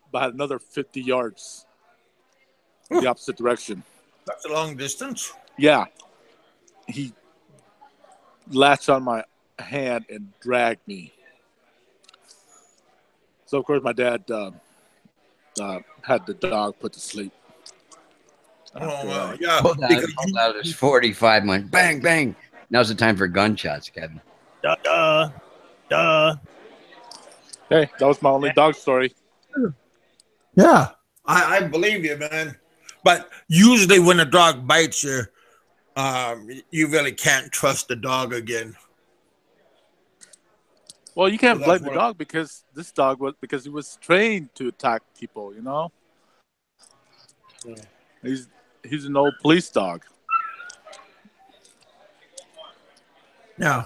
about another 50 yards the opposite direction. That's a long distance. Yeah, he latched on my hand and dragged me. So of course my dad had the dog put to sleep. Yeah. Pulled out his 45 and went bang, bang. Now's the time for gunshots, Kevin. Duh. Hey, that was my only dog story. Yeah, I believe you, man. But usually when a dog bites you, you really can't trust the dog again. Well, you can't blame the dog because he was trained to attack people, Yeah. He's an old police dog. Yeah.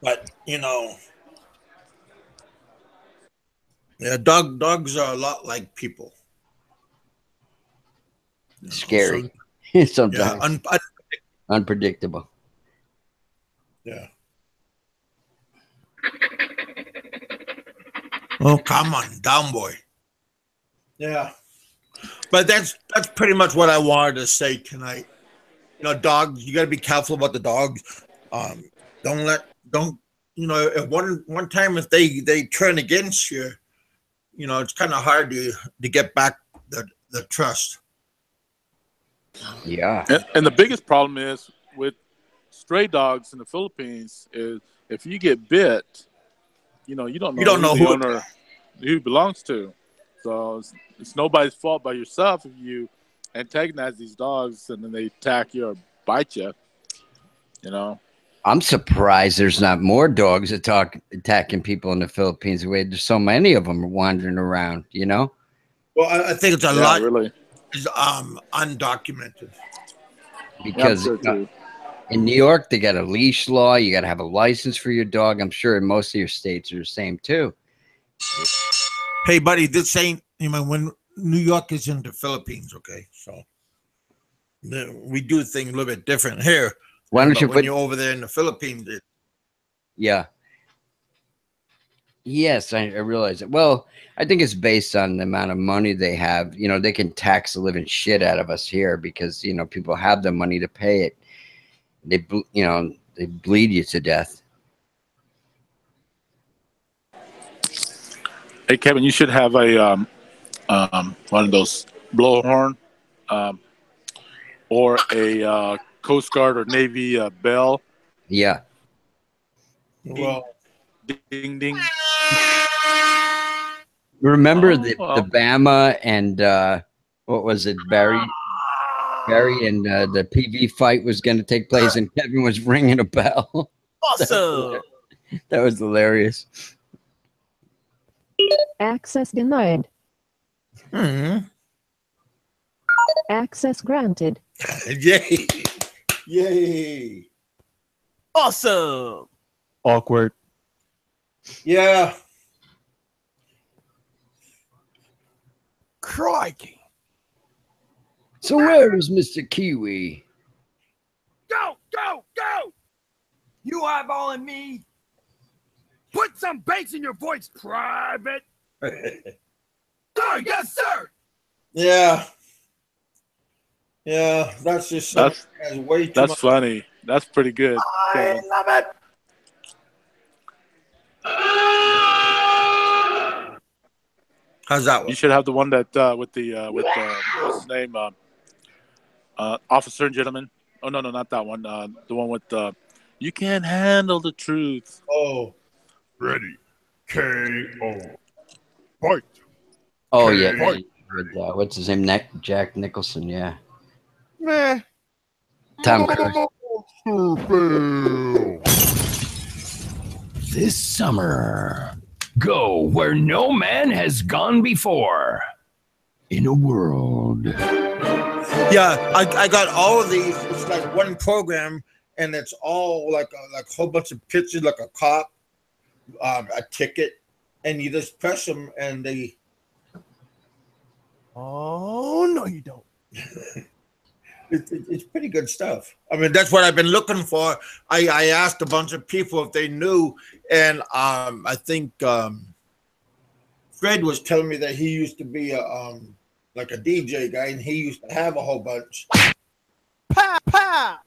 But yeah, dogs are a lot like people. Scary. Sometimes. Unpredictable. Yeah. Oh, come on, down, boy. Yeah. But that's pretty much what I wanted to say tonight. You know, dogs, you got to be careful about the dogs. Um, don't if one time if they turn against you, you know, it's kind of hard to get back the trust. Yeah. And the biggest problem is with stray dogs in the Philippines is if you get bit, you don't know who the owner who it belongs to. So it's nobody's fault but yourself if you antagonize these dogs and then they attack you or bite you. You know. I'm surprised there's not more dogs attacking people in the Philippines. There's so many of them wandering around, you know? Well, I think it's a lot really is undocumented. Because sure too. in New York, they got a leash law. You got to have a license for your dog. I'm sure in most of your states are the same too. Hey, buddy, this ain't, when New York is in the Philippines, okay? So we do things a little bit different here. Why don't you when you're over there in the Philippines? Yeah. Yes, I realize it. Well, I think it's based on the amount of money they have. You know, they can tax the living shit out of us here because, you know, people have the money to pay it. They bleed you to death. Hey Kevin, you should have a one of those blowhorn or a Coast Guard or Navy bell. Yeah. Well, ding ding. Remember the Bama and what was it, Barry and the PV fight was going to take place, and Kevin was ringing a bell. Awesome. That was hilarious. Access denied. Access granted. Yay! Yay! Awesome. Awkward. Yeah. Crikey. So where is Mr. Kiwi? Go, go, go! You eyeballing me? Put some bass in your voice, Private. Sir, yes, sir. Yeah. Yeah, that's just that's way too That's much. funny. That's pretty good. I love it. How's that one? You should have the one that with what's his name? Officer and Gentleman. Oh no, not that one. The one with you can't handle the truth. Oh, Ready. K.O. Fight. Oh yeah. What's his name? Jack Nicholson. Yeah. Meh. Tom Cruise. This summer, go where no man has gone before. In a world. yeah. I got all of these. It's like one program, and it's all like a whole bunch of pictures, like a cop, a ticket, and you just press them, and they. Oh, no, you don't. It's pretty good stuff. I mean, that's what I've been looking for. I asked a bunch of people if they knew, and I think Fred was telling me that he used to be like a DJ guy, and he used to have a whole bunch. Pa, pa.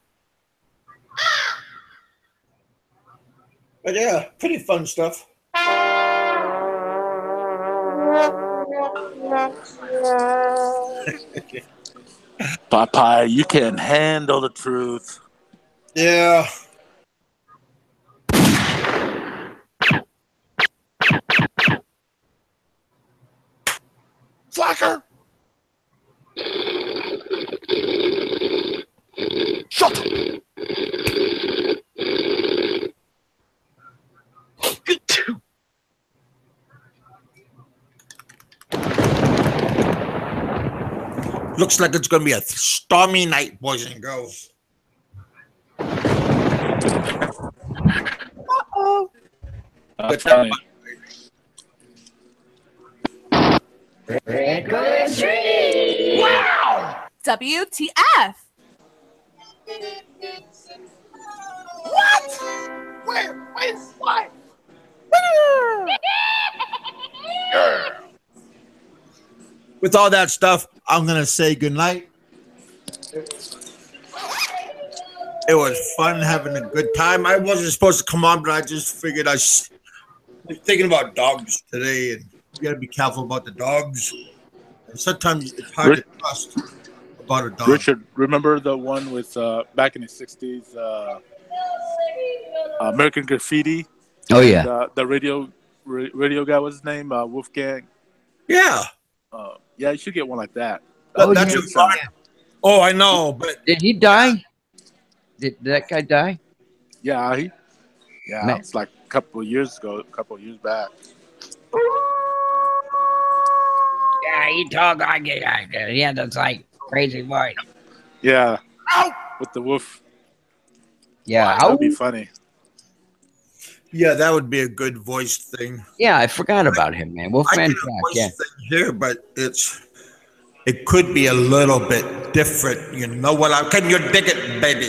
But yeah, pretty fun stuff. Popeye, you can handle the truth. Yeah. Slacker. Shut up. Looks like it's going to be a stormy night, boys and girls. Uh-oh. Wow! WTF? with all that stuff, I'm gonna say goodnight. It was fun having a good time. I wasn't supposed to come on, but I just figured I was thinking about dogs today, and you gotta be careful about the dogs. And sometimes it's hard to trust about a dog. Richard, remember the one with back in the '60s, American Graffiti? Oh And, yeah. the radio guy, what's his name? Wolfgang. Yeah, Yeah, you should get one like that. that's yeah. a fun. Oh, I know, but Did he die? Did that guy die? Yeah, Man. it's like a couple of years ago, a couple of years back. Yeah, he talked like it. He had this like crazy voice. Yeah, with the wolf. Yeah. That'd be funny. yeah, that would be a good voice thing. Yeah, I forgot about him, man. I Wolfman can Jack. voice Yeah. thing here, but it could be a little bit different. You know what? Can you dig it, baby?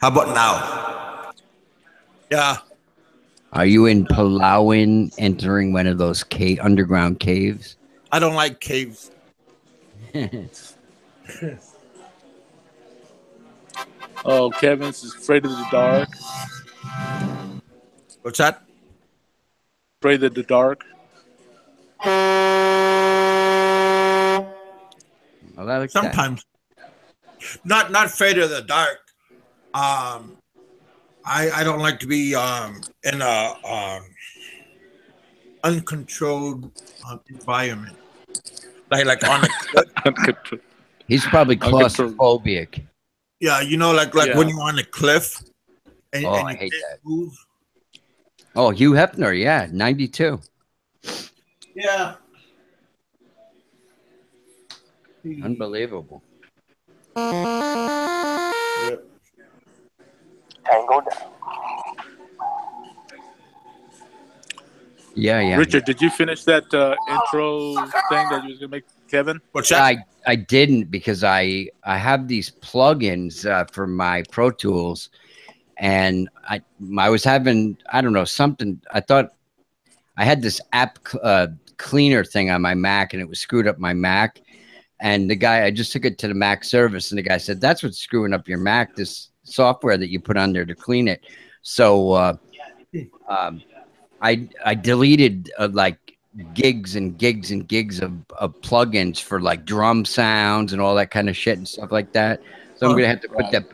How about now? Yeah. Are you in Palawan entering one of those underground caves? I don't like caves. Oh, Kevin's afraid of the dark. What's that? Afraid of the dark. Well, I like that. Sometimes. Not afraid of the dark. I don't like to be in a uncontrolled environment. Like on a cliff. He's probably claustrophobic. Yeah, you know, like when you're on a cliff and, Oh, and I you hate can't that. move. Oh, Hugh Hefner, yeah, 92. Yeah. Unbelievable. Yeah. Tango down. Yeah. Richard, did you finish that intro thing that you was gonna make, Kevin? What's that? I didn't because I have these plugins for my Pro Tools, and I was having, I don't know, something. I thought I had this app cleaner thing on my Mac, and it was screwed up my Mac. And the guy, I just took it to the Mac service, and the guy said, "That's what's screwing up your Mac. This software that you put on there to clean it." So I deleted like gigs and gigs and gigs of plugins for like drum sounds and all that kind of shit and stuff like that. So I'm gonna have to put that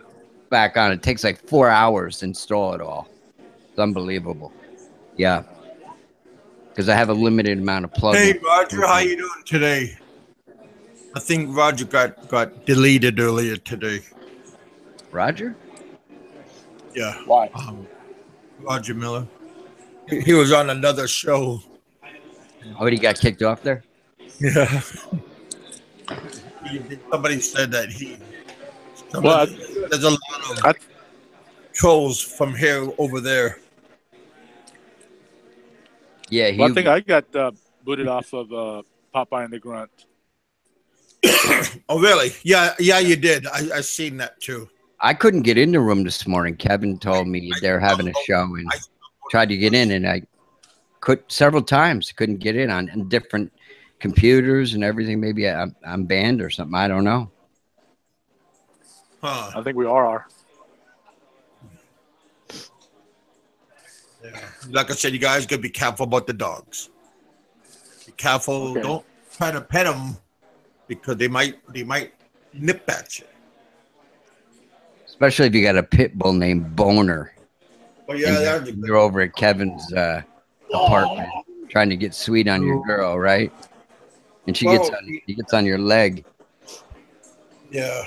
back on. It takes like 4 hours to install it all. It's unbelievable. Yeah, because I have a limited amount of plugins. Hey Roger, how you doing today? I think Roger got deleted earlier today. Roger? Yeah. Why? Roger Miller. He was on another show. Oh, he got kicked off there? Yeah. Somebody said that there's a lot of trolls from here over there. Yeah, I think I got booted off of Popeye and the Grunt. Oh, really? Yeah, you did. I seen that too. I couldn't get in the room this morning. Kevin told me they're having a show and tried to get in, and I could several times. Couldn't get in on different computers and everything. Maybe I'm banned or something. I don't know. Huh. I think we are. Yeah. Like I said, you guys gotta be careful about the dogs. Be careful. Okay. Don't try to pet them because they might nip at you. Especially if you got a pit bull named Boner. Oh yeah, And you're over at Kevin's apartment trying to get sweet on your girl, right? And she gets on your leg. yeah.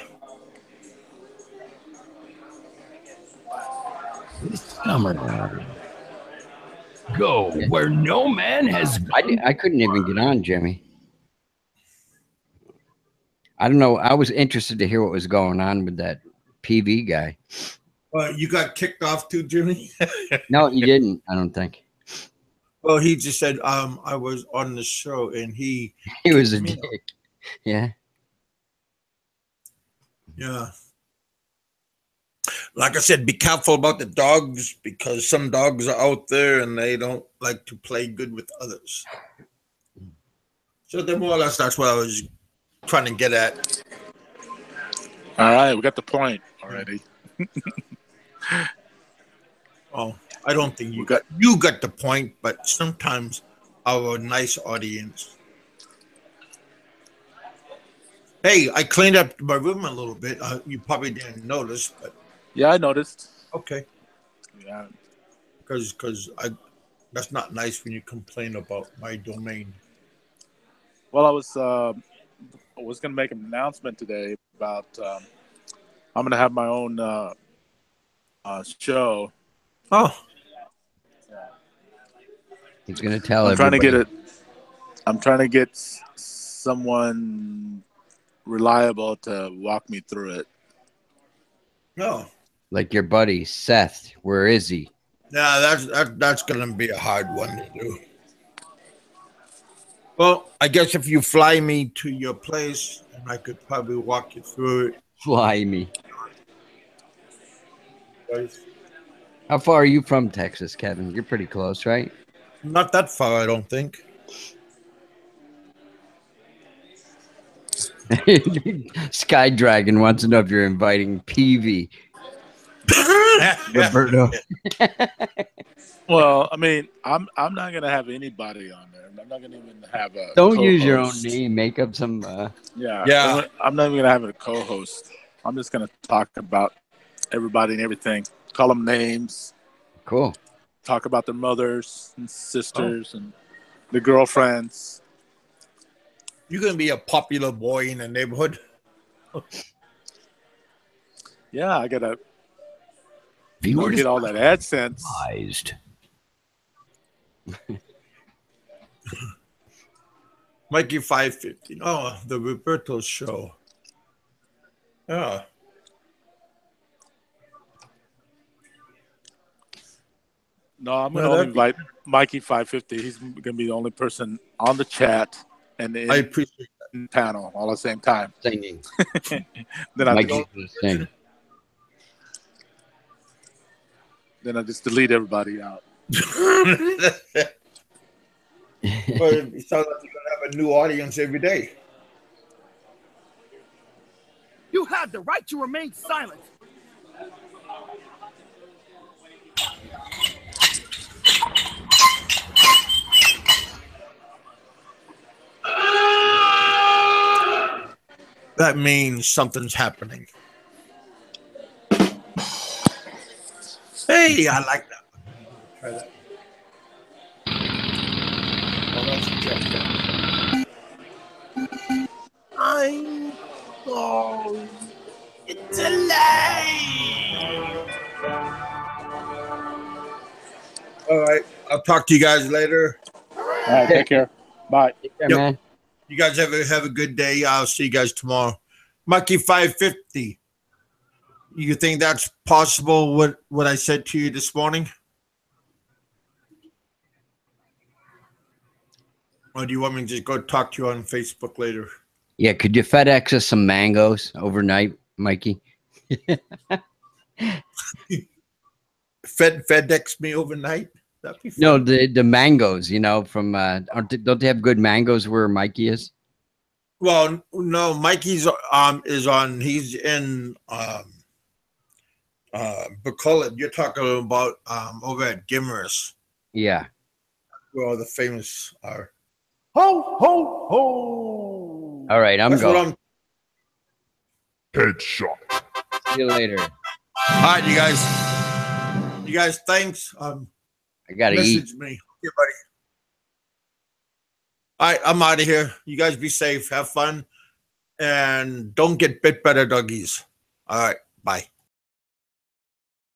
Summer. Go where no man has gone. I couldn't even get on, Jimmy. I don't know. I was interested to hear what was going on with that PV guy. You got kicked off too, Jimmy? No, he didn't. I don't think. Well, he just said I was on the show and he was a dick. Yeah. Yeah. Like I said, be careful about the dogs because some dogs are out there and they don't like to play good with others. So more or less, that's what I was trying to get at. All right, we got the point already. Oh, I don't think you got the point, but sometimes our nice audience. Hey, I cleaned up my room a little bit. You probably didn't notice, but Yeah, I noticed. okay. Yeah. Because that's not nice when you complain about my domain. Well, I was going to make an announcement today about I'm going to have my own show. Oh, He's gonna tell I'm trying to everybody. get it. I'm trying to get someone reliable to walk me through it. no. Like your buddy Seth. Where is he? Yeah, that's gonna be a hard one to do. Well, I guess if you fly me to your place, and I could probably walk you through it. Fly me. Guys. How far are you from Texas, Kevin? You're pretty close, right? Not that far, I don't think. Sky Dragon wants to know if you're inviting PV. Roberto. Well, I mean, I'm not going to have anybody on there. I'm not going to even have a Don't co-host. use your own name. Make up some. Yeah. I'm not even going to have a co-host. I'm just going to talk about everybody and everything. Call them names. Cool. Talk about their mothers and sisters and their girlfriends. You're gonna be a popular boy in the neighborhood. Yeah, I gotta get all that AdSense. Mikey 550. Oh, the Roberto show. Yeah. No, I'm going to only invite Mikey 550. He's going to be the only person on the chat and I appreciate the panel all at the same time. Singing. Then I sing. Then I just delete everybody out. that. But it sounds like you're gonna have a new audience every day. You have the right to remain silent. That means something's happening. Hey, I like that. Try that. Oh, that's Jeff. I'm sorry. It's delayed. All right. I'll talk to you guys later. All right. Take care. Bye. Take care, man. You guys have a good day. I'll see you guys tomorrow. Monkey 550. You think that's possible, what I said to you this morning? Or do you want me to just go talk to you on Facebook later? Yeah, could you FedEx us some mangoes overnight, Mikey? FedEx me overnight? That'd be fun. No, the mangoes, you know, from don't they have good mangoes where Mikey is? Well, no, Mikey's is on. He's in Bacolod. You're talking about over at Gimmer's. Yeah. Where all the famous are. Ho ho ho! All right, I'm going. Headshot. See you later. All right, you guys. You guys, thanks. I gotta message eat. me. Okay, buddy. All right, I'm out of here. You guys be safe. Have fun. And don't get bit by the doggies. All right, bye.